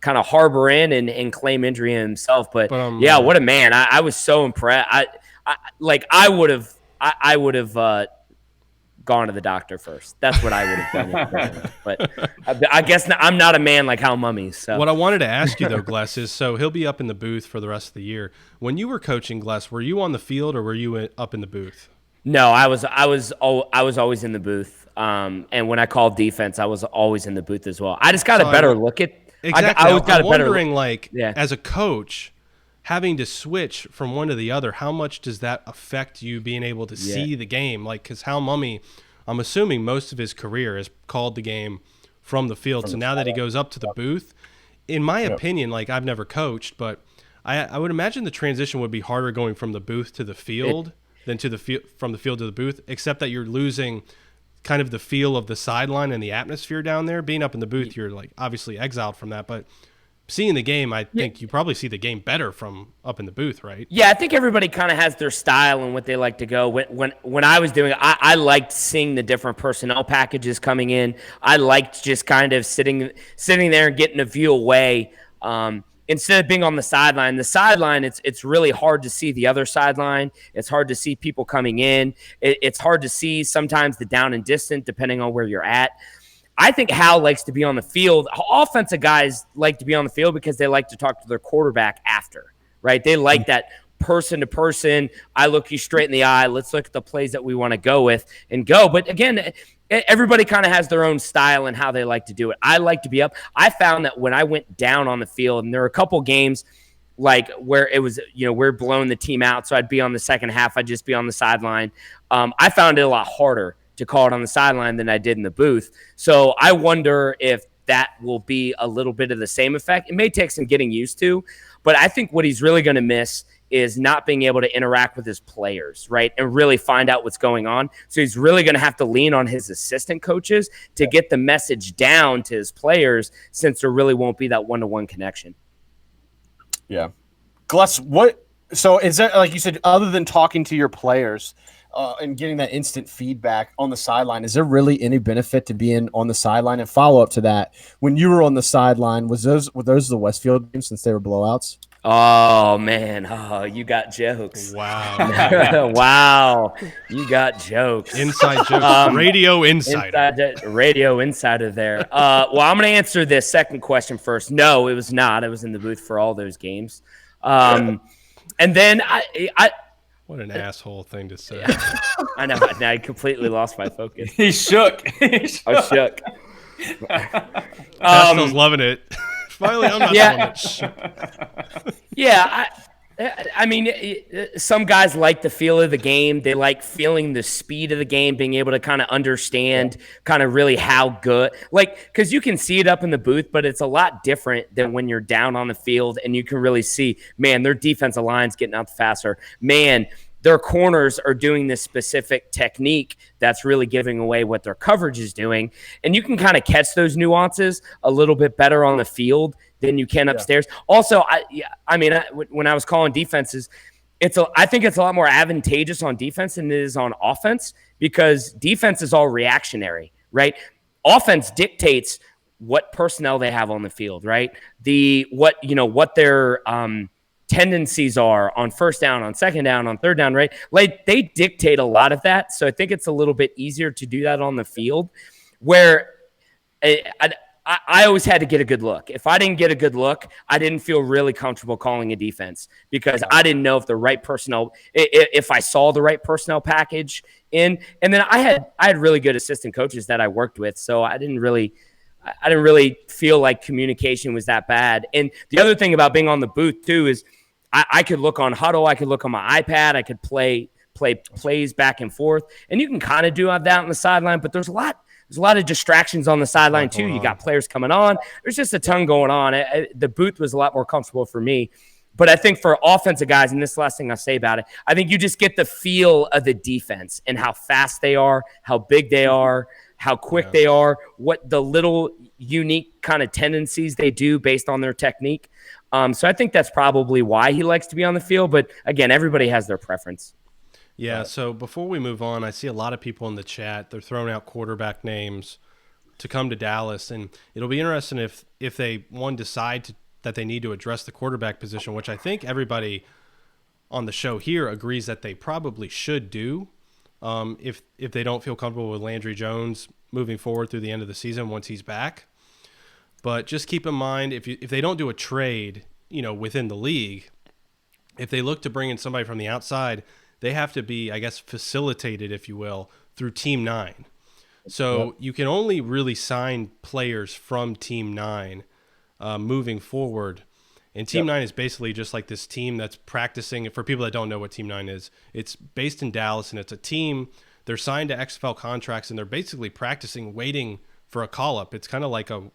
kind of harbor in and claim injury himself. But what a man. I was so impressed. I would have gone to the doctor first. That's what I would have done. But I guess I'm not a man like Hal Mummy. So what I wanted to ask you though, Gless, is so he'll be up in the booth for the rest of the year. When you were coaching, Gless, were you on the field or were you up in the booth? No, I was always in the booth. And when I called defense, I was always in the booth as well. I just got a better look at. Exactly. I'm wondering, yeah. As a coach, having to switch from one to the other, how much does that affect you being able to see the game? Like, because Hal Mummy, I'm assuming most of his career has called the game from the field. So now that he goes up to the booth, in my opinion, like I've never coached, but I would imagine the transition would be harder going from the booth to the field than to the from the field to the booth, except that you're losing kind of the feel of the sideline and the atmosphere down there. Being up in the booth, you're like obviously exiled from that, but seeing the game, I think you probably see the game better from up in the booth, right? Yeah, I think everybody kind of has their style and what they like to go. When I was doing it, I liked seeing the different personnel packages coming in. I liked just kind of sitting there and getting a view away. Instead of being on the sideline, it's really hard to see the other sideline. It's hard to see people coming in. It's hard to see sometimes the down and distant depending on where you're at. I think Hal likes to be on the field. Offensive guys like to be on the field because they like to talk to their quarterback after, right? They like that person to person. I look you straight in the eye. Let's look at the plays that we want to go with and go. But again, everybody kind of has their own style and how they like to do it. I like to be up. I found that when I went down on the field, and there were a couple games like where it was, we're blowing the team out. So I'd be on the second half. I'd just be on the sideline. I found it a lot harder to call it on the sideline than I did in the booth. So I wonder if that will be a little bit of the same effect. It may take some getting used to, but I think what he's really going to miss is not being able to interact with his players, right, and really find out what's going on. So he's really going to have to lean on his assistant coaches to get the message down to his players, since there really won't be that one-to-one connection. Yeah. Gless, so is that, like you said, other than talking to your players and getting that instant feedback on the sideline, is there really any benefit to being on the sideline? And follow up to that, when you were on the sideline, were those the Westfield games since they were blowouts? Oh, man. Oh, you got jokes. Wow. Wow. You got jokes. Inside jokes. Radio insider. Radio insider there. Well, I'm going to answer this second question first. No, it was not. I was in the booth for all those games. And then I what an asshole thing to say. I know. Now I completely lost my focus. He shook. I was shook. Pastel's loving it. Finally, I'm not the one that shook. Yeah, I mean, some guys like the feel of the game. They like feeling the speed of the game, being able to kind of understand kind of really how good. Like, because you can see it up in the booth, but it's a lot different than when you're down on the field and you can really see, man, their defensive line's getting out faster. Man, their corners are doing this specific technique that's really giving away what their coverage is doing. And you can kind of catch those nuances a little bit better on the field than you can upstairs. Also, when I was calling defenses, I think it's a lot more advantageous on defense than it is on offense, because defense is all reactionary, right? Offense dictates what personnel they have on the field, right? What their tendencies are on first down, on second down, on third down, right? Like, they dictate a lot of that. So I think it's a little bit easier to do that on the field, where I always had to get a good look. If I didn't get a good look, I didn't feel really comfortable calling a defense, because I didn't know if the right personnel, if I saw the right personnel package in. And then I had really good assistant coaches that I worked with, so I didn't really feel like communication was that bad. And the other thing about being on the booth too is I could look on Huddle, I could look on my iPad, I could play plays back and forth, and you can kind of do that on the sideline, but there's a lot of distractions on the sideline too. You got players coming on. There's just a ton going on. The booth was a lot more comfortable for me. But I think for offensive guys, and this is the last thing I'll say about it, I think you just get the feel of the defense and how fast they are, how big they are, how quick they are, what the little unique kind of tendencies they do based on their technique. So I think that's probably why he likes to be on the field. But again, everybody has their preference. Yeah, so before we move on, I see a lot of people in the chat. They're throwing out quarterback names to come to Dallas, and it'll be interesting if they, decide that they need to address the quarterback position, which I think everybody on the show here agrees that they probably should do. if they don't feel comfortable with Landry Jones moving forward through the end of the season once he's back. But just keep in mind, if they don't do a trade, within the league, if they look to bring in somebody from the outside, they have to be, I guess, facilitated, if you will, through Team 9. So you can only really sign players from Team 9 moving forward. And Team 9 is basically just like this team that's practicing. For people that don't know what Team 9 is, it's based in Dallas, and it's a team. They're signed to XFL contracts, and they're basically practicing, waiting for a call-up. It's kind of like a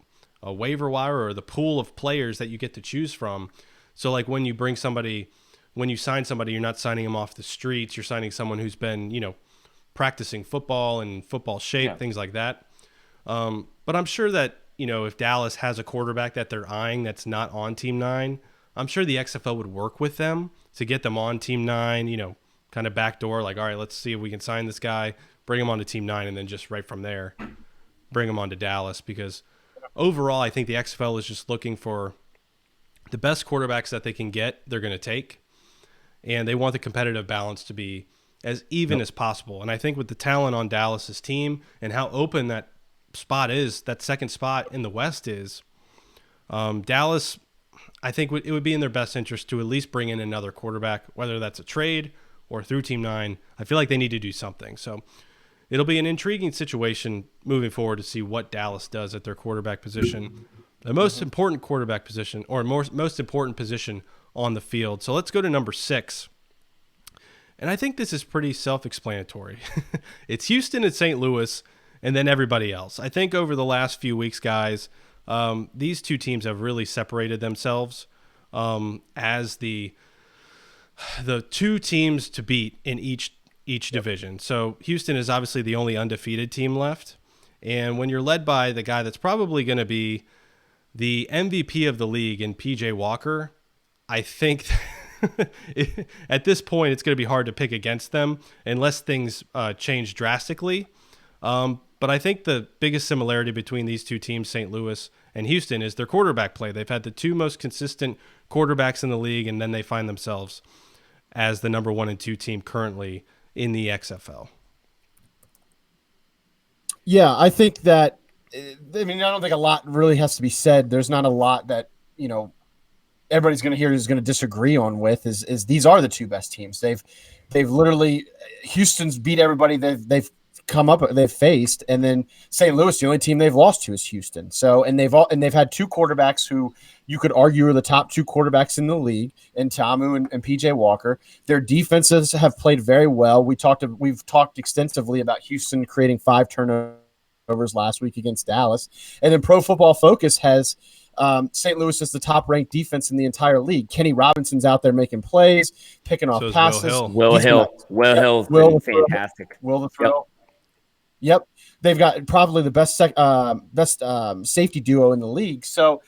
waiver wire or the pool of players that you get to choose from. So like when you sign somebody, you're not signing them off the streets. You're signing someone who's been, practicing football and football shape, things like that. But I'm sure that, if Dallas has a quarterback that they're eyeing that's not on Team 9, I'm sure the XFL would work with them to get them on Team 9, kind of backdoor, like, all right, let's see if we can sign this guy, bring him onto Team 9, and then just right from there, bring him on to Dallas. Because overall, I think the XFL is just looking for the best quarterbacks that they can get, they're going to take. And they want the competitive balance to be as even as possible. And I think with the talent on Dallas's team and how open that spot is, that second spot in the West is, Dallas, I think it would be in their best interest to at least bring in another quarterback, whether that's a trade or through Team 9. I feel like they need to do something. So it'll be an intriguing situation moving forward to see what Dallas does at their quarterback position, the most important quarterback position, or most important position on the field. So let's go to number 6. And I think this is pretty self-explanatory. It's Houston and St. Louis, and then everybody else. I think over the last few weeks, guys, these two teams have really separated themselves as the two teams to beat in each division. So Houston is obviously the only undefeated team left. And when you're led by the guy that's probably going to be the MVP of the league in PJ Walker, I think at this point it's going to be hard to pick against them unless things change drastically. But I think the biggest similarity between these two teams, St. Louis and Houston, is their quarterback play. They've had the two most consistent quarterbacks in the league, and then they find themselves as the number 1 and 2 team currently in the XFL. Yeah, I think that, I don't think a lot really has to be said. There's not a lot that, everybody's going to hear is going to disagree on with is these are the two best teams. They've literally, Houston's beat everybody they've faced, and then St. Louis, the only team they've lost to is Houston. So, and they've had two quarterbacks who you could argue are the top two quarterbacks in the league, in Tamu and PJ Walker. Their defenses have played very well. We've talked extensively about Houston creating 5 turnovers last week against Dallas, and then Pro Football Focus has St. Louis is the top-ranked defense in the entire league. Kenny Robinson's out there making plays, picking off passes. Will Hill's been fantastic. Will the throw. Yep. They've got probably the best safety duo in the league. So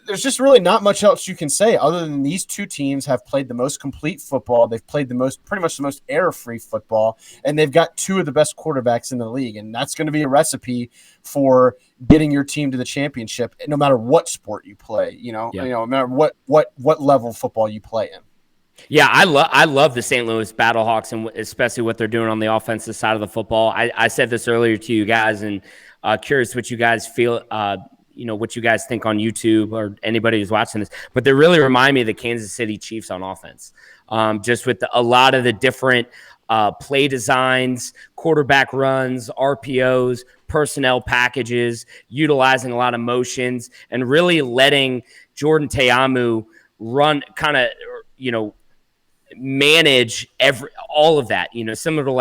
there's just really not much else you can say other than these two teams have played the most complete football. They've played pretty much the most error-free football, and they've got two of the best quarterbacks in the league. And that's going to be a recipe for getting your team to the championship, no matter what sport you play, no matter what level of football you play in. Yeah, I love the St. Louis Battlehawks, and especially what they're doing on the offensive side of the football. I said this earlier to you guys, and curious what you guys feel, what you guys think on YouTube or anybody who's watching this. But they really remind me of the Kansas City Chiefs on offense, just with a lot of the different play designs, quarterback runs, RPOs, personnel packages, utilizing a lot of motions, and really letting Jordan Ta'amu run manage all of that, similar to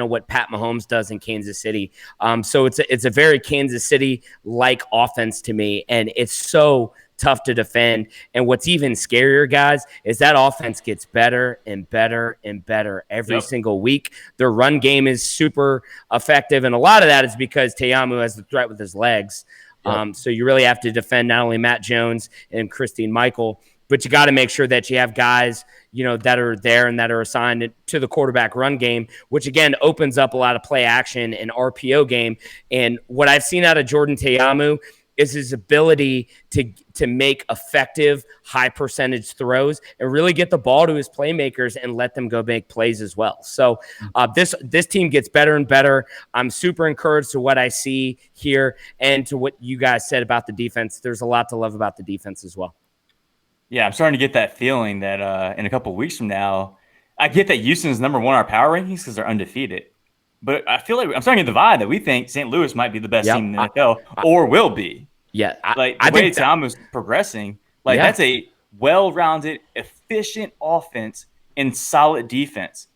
what Pat Mahomes does in Kansas City. So it's a very Kansas City like offense to me, and it's so tough to defend. And what's even scarier, guys, is that offense gets better and better and better every single week. Their run game is super effective, and a lot of that is because Ta'amu has the threat with his legs. So you really have to defend not only Matt Jones and Christine Michael, but you got to make sure that you have guys, that are there and that are assigned to the quarterback run game, which again opens up a lot of play action and RPO game. And what I've seen out of Jordan Ta'amu is his ability to make effective, high percentage throws and really get the ball to his playmakers and let them go make plays as well. So this team gets better and better. I'm super encouraged to what I see here and to what you guys said about the defense. There's a lot to love about the defense as well. Yeah, I'm starting to get that feeling that in a couple of weeks from now, I get that Houston's number one in our power rankings because they're undefeated. But I feel like I'm starting to divide that we think St. Louis might be the best team in the NFL or will be. Yeah. The way Thomas is progressing, that's a well-rounded, efficient offense and solid defense.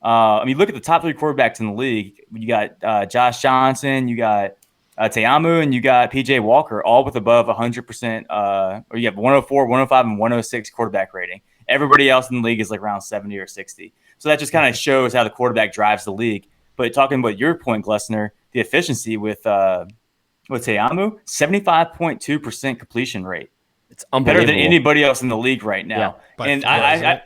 Look at the top 3 quarterbacks in the league. You got Josh Johnson, you got Teamu, and you got PJ Walker, all with above 100%. Or you have 104, 105, and 106 quarterback rating. Everybody else in the league is like around 70 or 60. So that just kind of shows how the quarterback drives the league. But talking about your point, Glessner, the efficiency with Teamu, 75.2% completion rate. It's unbelievable. Better than anybody else in the league right now. Yeah,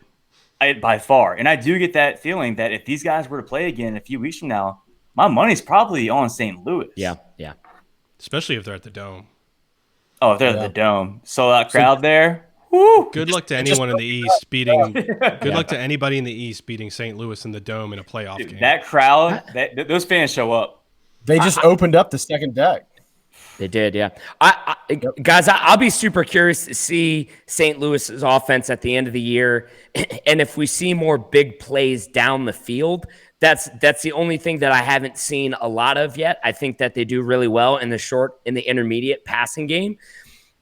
by far. And I do get that feeling that if these guys were to play again a few weeks from now, my money's probably on St. Louis. Yeah. Especially if they're at the Dome. Oh, if they're at the Dome. Sold out crowd there. Woo! Good luck to anyone in the East beating. Good luck to anybody in the East beating St. Louis in the Dome in a playoff game. That crowd, those fans show up. They just opened up the second deck. They did, yeah. Guys, I'll be super curious to see St. Louis's offense at the end of the year, and if we see more big plays down the field. That's the only thing that I haven't seen a lot of yet. I think that they do really well in the intermediate passing game,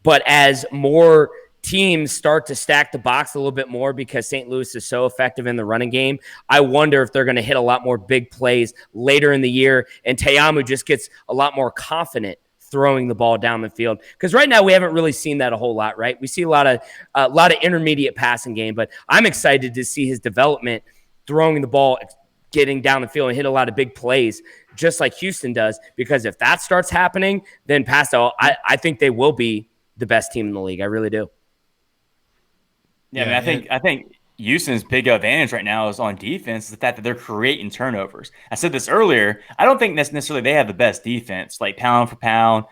but as more teams start to stack the box a little bit more because St. Louis is so effective in the running game, I wonder if they're going to hit a lot more big plays later in the year, and Teamu just gets a lot more confident throwing the ball down the field. Because right now we haven't really seen that a whole lot, right? We see a lot of intermediate passing game, but I'm excited to see his development throwing the ball, getting down the field and hit a lot of big plays, just like Houston does. Because if that starts happening, then Pastel, I think they will be the best team in the league. I really do. Yeah, I think Houston's big advantage right now is on defense, is the fact that they're creating turnovers. I said this earlier. I don't think necessarily they have the best defense, like pound for pound,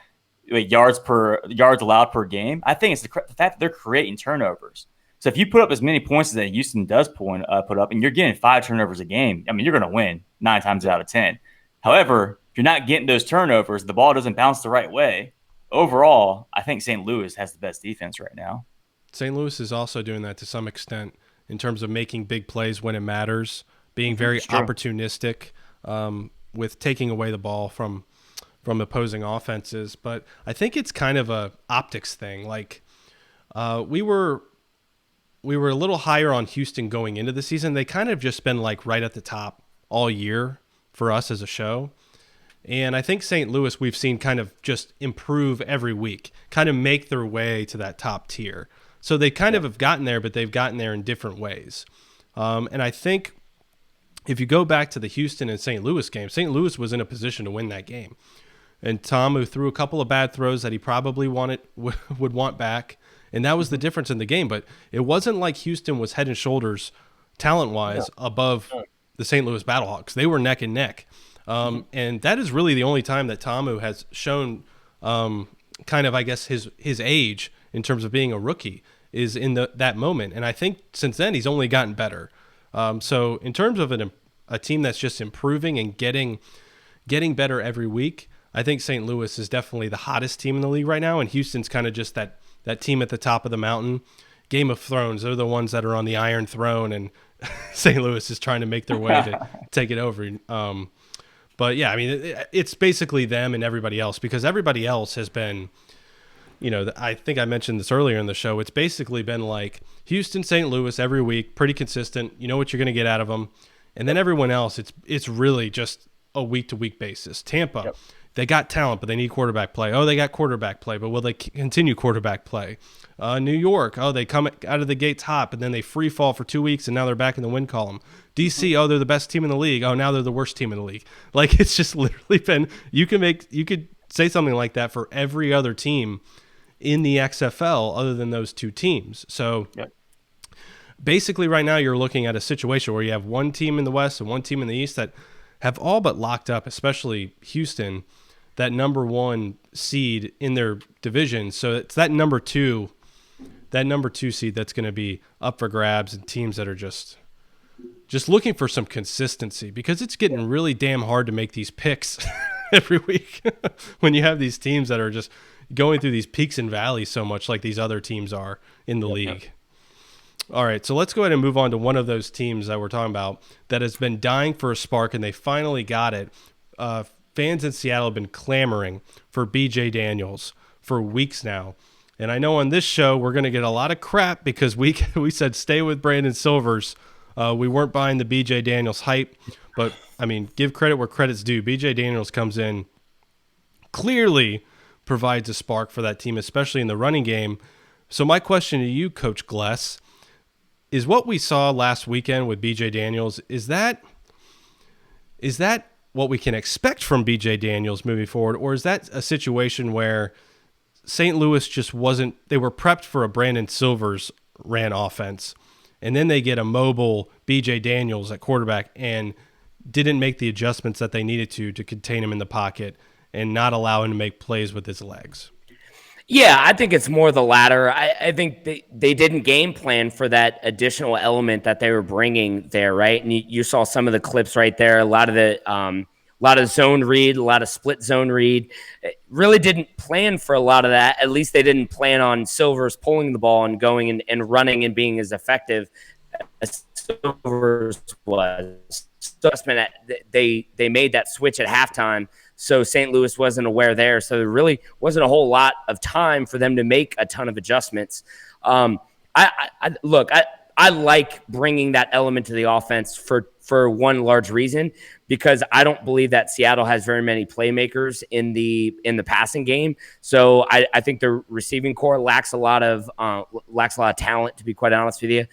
yards allowed per game. I think it's the fact that they're creating turnovers. So if you put up as many points as that Houston does put up, and you're getting 5 turnovers a game, you're going to win 9 times out of 10. However, if you're not getting those turnovers, the ball doesn't bounce the right way. Overall, I think St. Louis has the best defense right now. St. Louis is also doing that to some extent in terms of making big plays when it matters, being very opportunistic with taking away the ball from opposing offenses. But I think it's kind of a optics thing. Like we were a little higher on Houston going into the season. They kind of just been like right at the top all year for us as a show. And I think St. Louis we've seen kind of just improve every week, kind of make their way to that top tier. So they kind of have gotten there, but they've gotten there in different ways. And I think if you go back to the Houston and St. Louis game, St. Louis was in a position to win that game. And Tom, who threw a couple of bad throws that he probably would want back, and that was the difference in the game. But it wasn't like Houston was head and shoulders, talent-wise, above the St. Louis Battlehawks. They were neck and neck. And that is really the only time that Tamu has shown kind of, I guess, his age in terms of being a rookie is in that moment. And I think since then he's only gotten better. So in terms of a team that's just improving and getting better every week, I think St. Louis is definitely the hottest team in the league right now, and Houston's kind of just that team at the top of the mountain. Game of Thrones, they're the ones that are on the Iron Throne, and St. Louis is trying to make their way to take it over. But yeah, I mean, it's basically them and everybody else, because everybody else has been, I think I mentioned this earlier in the show. It's basically been like Houston, St. Louis every week, pretty consistent. You know what you're going to get out of them. And then everyone else, it's really just a week-to-week basis. Tampa, they got talent, but they need quarterback play. Oh, they got quarterback play, but will they continue quarterback play? New York, they come out of the gates hot, but then they free fall for 2 weeks, and now they're back in the win column. DC, they're the best team in the league. Oh, now they're the worst team in the league. Like, it's just literally been – you could say something like that for every other team in the XFL other than those two teams. So basically right now you're looking at a situation where you have one team in the West and one team in the East that have all but locked up, especially Houston, that number 1 seed in their division. So it's that number 2 seed that's going to be up for grabs, and teams that are just looking for some consistency, because it's getting really damn hard to make these picks every week when you have these teams that are just going through these peaks and valleys so much like these other teams are in the league. All right, so let's go ahead and move on to one of those teams that we're talking about that has been dying for a spark, and they finally got it. Fans in Seattle have been clamoring for BJ Daniels for weeks now. And I know on this show we're going to get a lot of crap because we said stay with Brandon Silvers. We weren't buying the BJ Daniels hype, but, I mean, give credit where credit's due. BJ Daniels comes in, clearly provides a spark for that team, especially in the running game. So my question to you, Coach Gless, is what we saw last weekend with BJ Daniels, is that what we can expect from BJ Daniels moving forward, or is that a situation where St. Louis just wasn't – they were prepped for a Brandon Silvers ran offense, and then they get a mobile BJ Daniels at quarterback and didn't make the adjustments that they needed to contain him in the pocket and not allow him to make plays with his legs? Yeah, I think it's more the latter. I think they didn't game plan for that additional element that they were bringing there, right? And you saw some of the clips right there. A lot of zone read, a lot of split zone read. Really didn't plan for a lot of that. At least they didn't plan on Silvers pulling the ball and going and running and being as effective as Silvers was. So they made that switch at halftime. So St. Louis wasn't aware there. So there really wasn't a whole lot of time for them to make a ton of adjustments. I like bringing that element to the offense for one large reason, because I don't believe that Seattle has very many playmakers in the passing game. So I think the receiving core lacks a lot of talent, to be quite honest with you.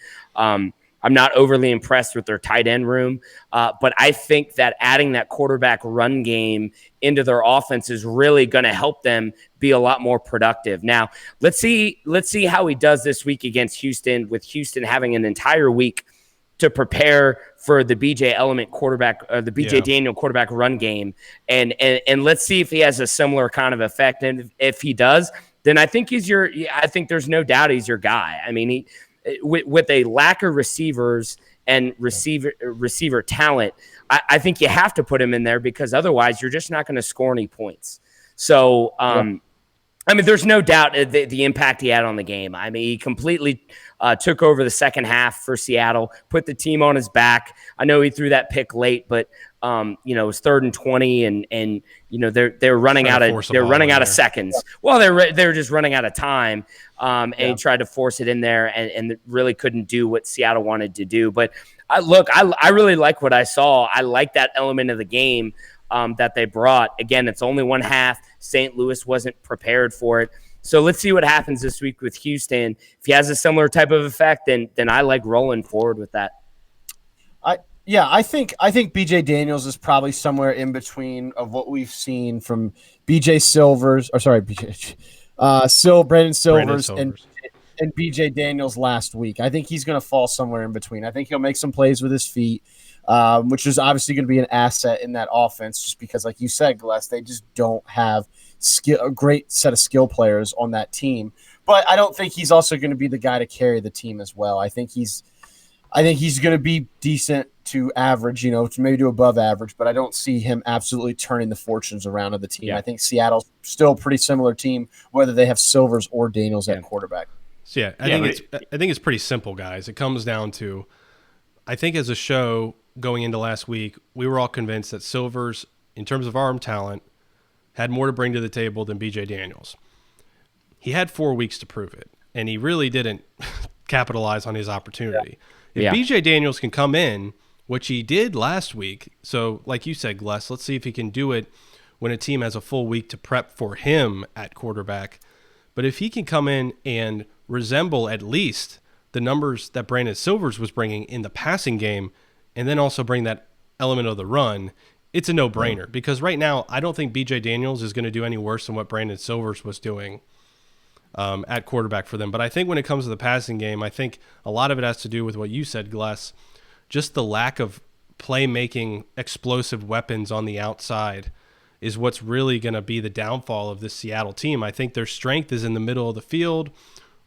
I'm not overly impressed with their tight end room, but I think that adding that quarterback run game into their offense is really going to help them be a lot more productive. Now, let's see how he does this week against Houston, with Houston having an entire week to prepare for the BJ element quarterback, the BJ Daniel quarterback run game, and let's see if he has a similar kind of effect. And if he does, then I think I think there's no doubt he's your guy. I mean, with a lack of receivers and receiver talent, I think you have to put him in there, because otherwise you're just not going to score any points. So, I mean, there's no doubt the impact he had on the game. I mean, he completely took over the second half for Seattle, put the team on his back. I know he threw that pick late, but it was 3rd and 20, and they're running out of seconds. Well, they're just running out of time, and he tried to force it in there, and really couldn't do what Seattle wanted to do. But I really like what I saw. I like that element of the game that they brought. Again, it's only one half. St. Louis wasn't prepared for it. So let's see what happens this week with Houston. If he has a similar type of effect, then I like rolling forward with that. I think BJ Daniels is probably somewhere in between of what we've seen from Brandon Silvers and BJ Daniels last week. I think he's going to fall somewhere in between. I think he'll make some plays with his feet, which is obviously going to be an asset in that offense, just because, like you said, Gless, they just don't have a great set of skill players on that team. But I don't think he's also going to be the guy to carry the team as well. I think he's going to be decent to average, to maybe to above average, but I don't see him absolutely turning the fortunes around of the team. Yeah. I think Seattle's still a pretty similar team, whether they have Silvers or Daniels at quarterback. So I think it's pretty simple, guys. It comes down to, I think as a show going into last week, we were all convinced that Silvers, in terms of arm talent, had more to bring to the table than BJ Daniels. He had 4 weeks to prove it, and he really didn't capitalize on his opportunity. If BJ Daniels can come in, which he did last week, so like you said, Gless, let's see if he can do it when a team has a full week to prep for him at quarterback. But if he can come in and resemble at least the numbers that Brandon Silvers was bringing in the passing game, and then also bring that element of the run, it's a no-brainer. Because right now, I don't think BJ Daniels is going to do any worse than what Brandon Silvers was doing at quarterback for them. But I think when it comes to the passing game, I think a lot of it has to do with what you said, Gless, just the lack of playmaking explosive weapons on the outside. is what's really going to be the downfall of this Seattle team. I think their strength is in the middle of the field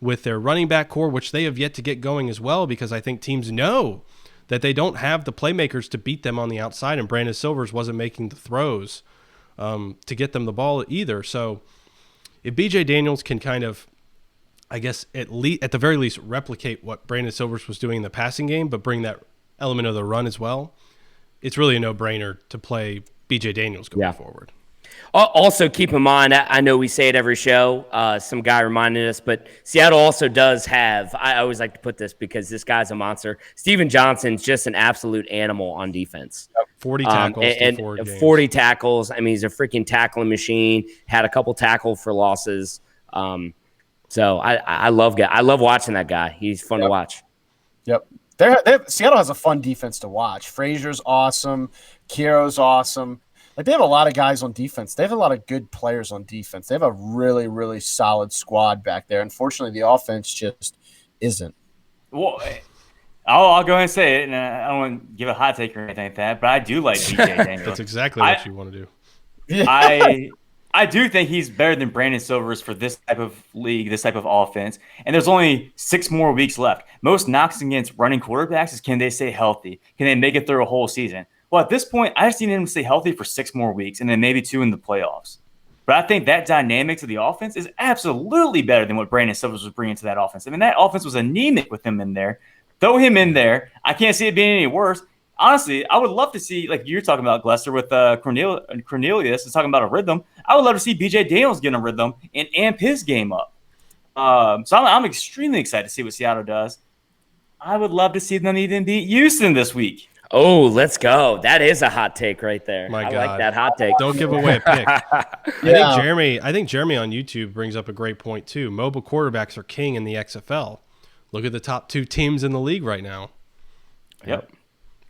with their running back core, which they have yet to get going as well, because I think teams know that they don't have the playmakers to beat them on the outside, and Brandon Silvers wasn't making the throws to get them the ball either. So if BJ Daniels can kind of, I guess, at the very least replicate what Brandon Silvers was doing in the passing game, but bring that element of the run as well, it's really a no-brainer to play BJ Daniels going forward. Also, keep in mind, I know we say it every show, some guy reminded us, but Seattle also does have, I always like to put this because this guy's a monster, Steven Johnson's just an absolute animal on defense. 40 tackles and 40 tackles. I mean, he's a freaking tackling machine, had a couple tackle for losses. So I love watching that guy. He's fun to watch. Yep. Seattle has a fun defense to watch. Frazier's awesome. Kiero's awesome. Like, they have a lot of guys on defense. They have a lot of good players on defense. They have a really, really solid squad back there. Unfortunately, the offense just isn't. Well, I'll go ahead and say it, and I don't want to give a hot take or anything like that, but I do like BJ Daniels. That's exactly what you want to do. I do think he's better than Brandon Silvers for this type of league, this type of offense. And there's only 6 more weeks left. Most knocks against running quarterbacks is, can they stay healthy? Can they make it through a whole season? Well, at this point, I just need him to stay healthy for 6 more weeks and then maybe 2 in the playoffs. But I think that dynamics of the offense is absolutely better than what Brandon Silvers was bringing to that offense. I mean, that offense was anemic with him in there. Throw him in there. I can't see it being any worse. Honestly, I would love to see, like you're talking about, Glester, with Cornelius is talking about a rhythm. I would love to see BJ Daniels get a rhythm and amp his game up. So I'm extremely excited to see what Seattle does. I would love to see them even beat Houston this week. Oh, let's go. That is a hot take right there. My God. I like that hot take. Don't give away a pick. I think Jeremy on YouTube brings up a great point too. Mobile quarterbacks are king in the XFL. Look at the top 2 teams in the league right now. Yep.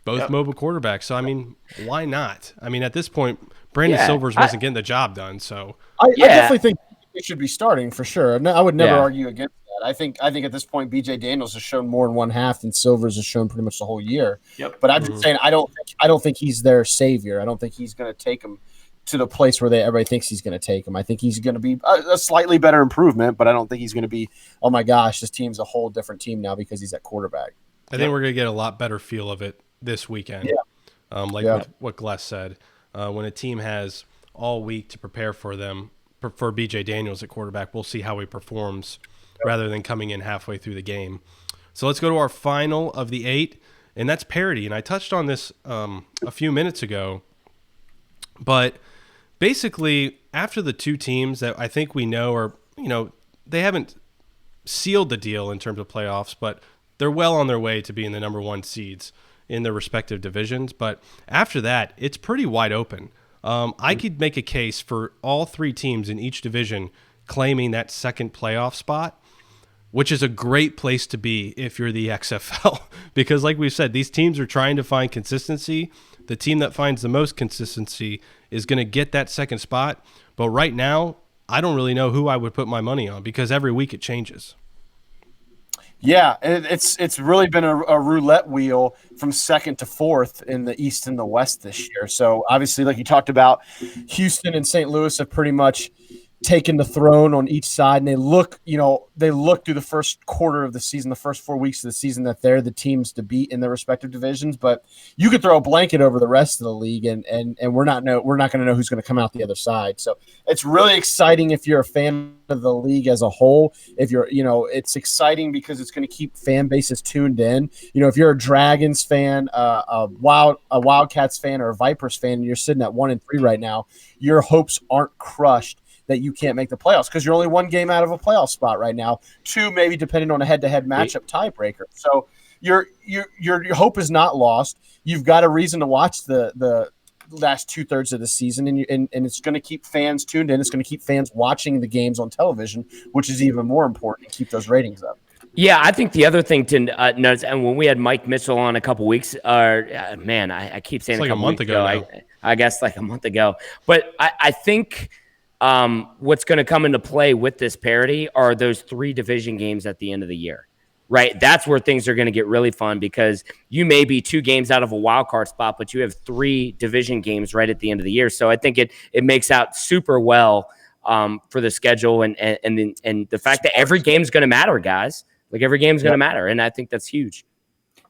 Both mobile quarterbacks. So, I mean, why not? I mean, at this point, Brandon Silvers wasn't getting the job done. So I definitely think he should be starting for sure. I would never argue against that. I think at this point, BJ Daniels has shown more in one half than Silvers has shown pretty much the whole year. Yep. But I'm just saying, I don't think he's their savior. I don't think he's going to take them to the place where everybody thinks he's going to take them. I think he's going to be a slightly better improvement, but I don't think he's going to be, oh my gosh, this team's a whole different team now because he's at quarterback. I think we're going to get a lot better feel of it this weekend. What Gless said. When a team has all week to prepare for them, for BJ Daniels at quarterback, we'll see how he performs rather than coming in halfway through the game. So let's go to our final of the 8, and that's parity. And I touched on this a few minutes ago, but basically after the 2 teams that I think we know are, they haven't sealed the deal in terms of playoffs, but they're well on their way to being the number 1 seeds in their respective divisions. But after that, it's pretty wide open. I could make a case for all 3 teams in each division claiming that second playoff spot, which is a great place to be if you're the XFL. Because like we've said, these teams are trying to find consistency. The team that finds the most consistency is going to get that second spot. But right now, I don't really know who I would put my money on because every week it changes. Yeah, it's really been a roulette wheel from second to fourth in the East and the West this year. So obviously, like you talked about, Houston and St. Louis have pretty much taken the throne on each side, and they look through the first quarter of the season, the first 4 weeks of the season, that they're the teams to beat in their respective divisions. But you could throw a blanket over the rest of the league, and we're not going to know who's going to come out the other side. So it's really exciting if you're a fan of the league as a whole. If you're, it's exciting because it's going to keep fan bases tuned in. If you're a Dragons fan, a Wildcats fan, or a Vipers fan, and you're sitting at 1-3 right now, your hopes aren't crushed that you can't make the playoffs because you're only 1 game out of a playoff spot right now, 2 maybe depending on a head-to-head matchup tiebreaker. So your hope is not lost. You've got a reason to watch the last 2/3 of the season, and it's going to keep fans tuned in. It's going to keep fans watching the games on television, which is even more important to keep those ratings up. Yeah, I think the other thing to notice, and when we had Mike Mitchell on a couple weeks, I keep saying it's like a month ago. I guess like a month ago, but I think what's going to come into play with this parity are those 3 division games at the end of the year. right? That's where things are going to get really fun because you may be 2 games out of a wild card spot, but you have 3 division games right at the end of the year. So I think it makes out super well for the schedule and the fact that every game's going to matter, guys. Like every game's going to matter, and I think that's huge.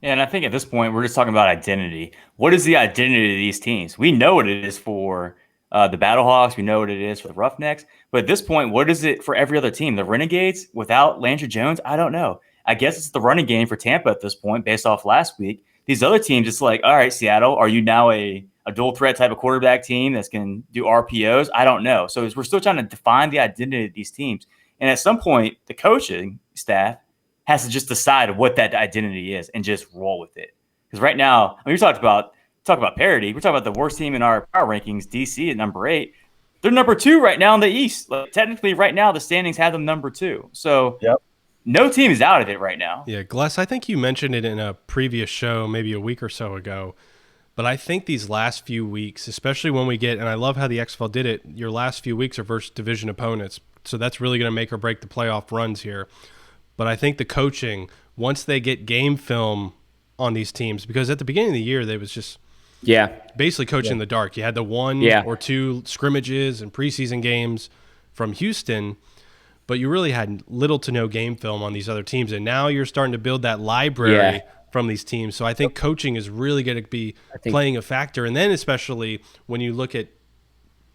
Yeah, and I think at this point we're just talking about identity. What is the identity of these teams? We know what it is for the Battlehawks. We know what it is for the Roughnecks. But at this point, what is it for every other team? The Renegades without Landry Jones? I don't know. I guess it's the running game for Tampa at this point based off last week. These other teams, it's like, all right, Seattle, are you now a dual threat type of quarterback team that's going to do RPOs? I don't know. So we're still trying to define the identity of these teams. And at some point, the coaching staff has to just decide what that identity is and just roll with it. Because right now, I mean, we talk about parity. We're talking about the worst team in our power rankings, DC at number 8. They're number 2 right now in the East. Like, technically, right now, the standings have them number 2. So no team is out of it right now. Yeah, Gless, I think you mentioned it in a previous show, maybe a week or so ago. But I think these last few weeks, especially when we get, and I love how the XFL did it, your last few weeks are versus division opponents. So that's really going to make or break the playoff runs here. But I think the coaching, once they get game film on these teams, because at the beginning of the year, they was just basically coaching in the dark. You had the 1 or 2 scrimmages and preseason games from Houston, but you really had little to no game film on these other teams. And now you're starting to build that library from these teams. So I think coaching is really going to be playing a factor. And then especially when you look at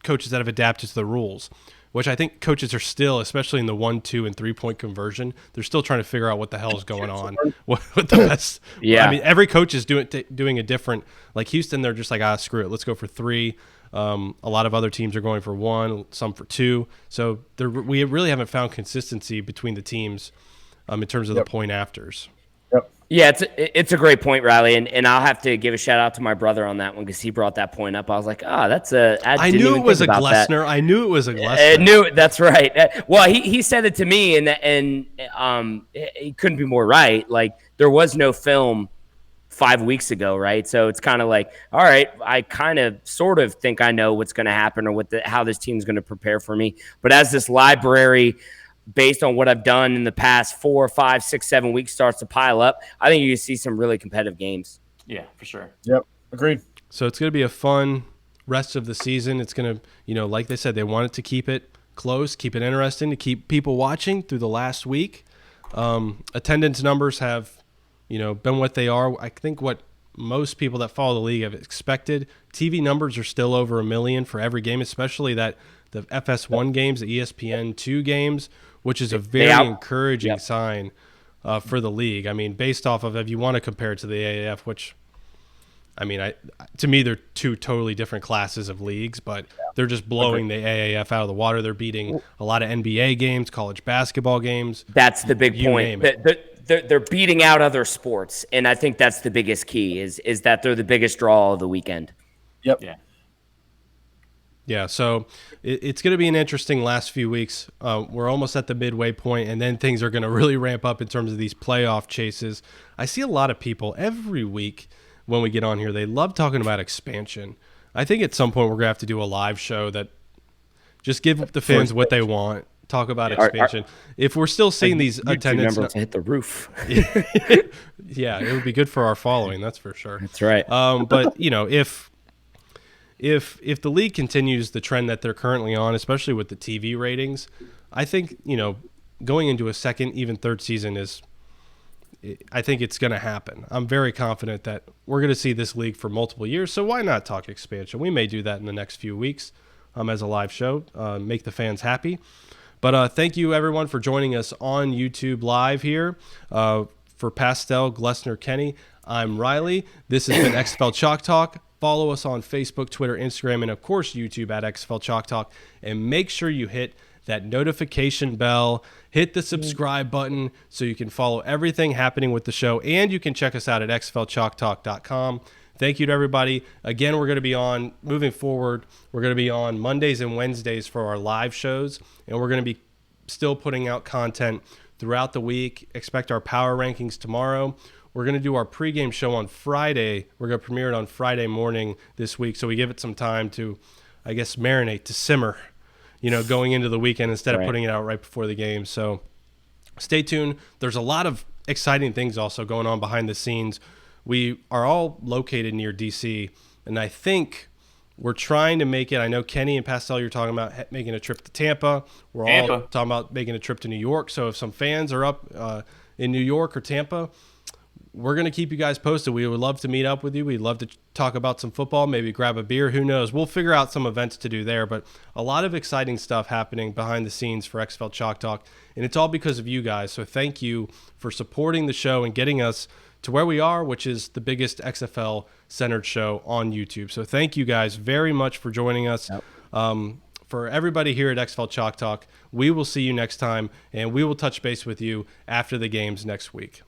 coaches that have adapted to the rules, which I think coaches are still, especially in the 1, 2, and 3-point conversion, they're still trying to figure out what the hell is going on. What the best? I mean, every coach is doing a different. Like Houston, they're just like, screw it, let's go for 3. A lot of other teams are going for 1, some for 2. So we really haven't found consistency between the teams in terms of the point afters. Yeah, it's a great point, Riley, and I'll have to give a shout out to my brother on that one because he brought that point up. I was like, that's a. I knew it was a Glessner. I knew it was a Glessner. That's right. Well, he said it to me, and he couldn't be more right. Like there was no film 5 weeks ago, right? So it's kind of like, all right, I kind of sort of think I know what's going to happen or how this team's going to prepare for me. But as this library, based on what I've done in the past 4, 5, 6, 7 weeks starts to pile up, I think you see some really competitive games. Yeah, for sure. Yep, agreed. So it's going to be a fun rest of the season. It's going to, like they said, they wanted to keep it close, keep it interesting, to keep people watching through the last week. Attendance numbers have, been what they are. I think what most people that follow the league have expected. TV numbers are still over 1 million for every game, especially the FS1 games, the ESPN2 games, which is a very encouraging sign for the league. I mean, based off of, if you want to compare it to the AAF, which, I mean, to me, they're 2 totally different classes of leagues, but they're just blowing the AAF out of the water. They're beating a lot of NBA games, college basketball games. That's the big point. They're beating out other sports, and I think that's the biggest key is that they're the biggest draw of the weekend. Yep. Yeah. Yeah, so it's going to be an interesting last few weeks. We're almost at the midway point, and then things are going to really ramp up in terms of these playoff chases. I see a lot of people every week when we get on here, they love talking about expansion. I think at some point we're going to have to do a live show that just give the fans what they want, talk about expansion. If we're still seeing these attendance numbers hit the roof. Yeah, it would be good for our following, that's for sure. That's right. But, if the league continues the trend that they're currently on, especially with the TV ratings, I think, going into a second, even third season I think it's going to happen. I'm very confident that we're going to see this league for multiple years. So why not talk expansion? We may do that in the next few weeks as a live show, make the fans happy. But thank you, everyone, for joining us on YouTube Live here. For Pastel, Glessner, Kenny, I'm Riley. This has been XFL Chalk Talk. Follow us on Facebook, Twitter, Instagram, and, of course, YouTube at XFL Chalk Talk. And make sure you hit that notification bell, hit the subscribe button so you can follow everything happening with the show. And you can check us out at xflchalktalk.com. Thank you to everybody. Again, we're going to be on, moving forward, we're going to be on Mondays and Wednesdays for our live shows. And we're going to be still putting out content throughout the week. Expect our power rankings tomorrow. We're going to do our pregame show on Friday. We're going to premiere it on Friday morning this week. So we give it some time to, I guess, marinate, to simmer, going into the weekend instead of putting it out right before the game. So stay tuned. There's a lot of exciting things also going on behind the scenes. We are all located near DC, and I think we're trying to make it. I know Kenny and Pastel, you're talking about making a trip to Tampa. We're all talking about making a trip to New York. So if some fans are up in New York or Tampa, we're going to keep you guys posted. We would love to meet up with you. We'd love to talk about some football, maybe grab a beer. Who knows? We'll figure out some events to do there. But a lot of exciting stuff happening behind the scenes for XFL Chalk Talk. And it's all because of you guys. So thank you for supporting the show and getting us to where we are, which is the biggest XFL-centered show on YouTube. So thank you guys very much for joining us. Yep. For everybody here at XFL Chalk Talk, we will see you next time, and we will touch base with you after the games next week.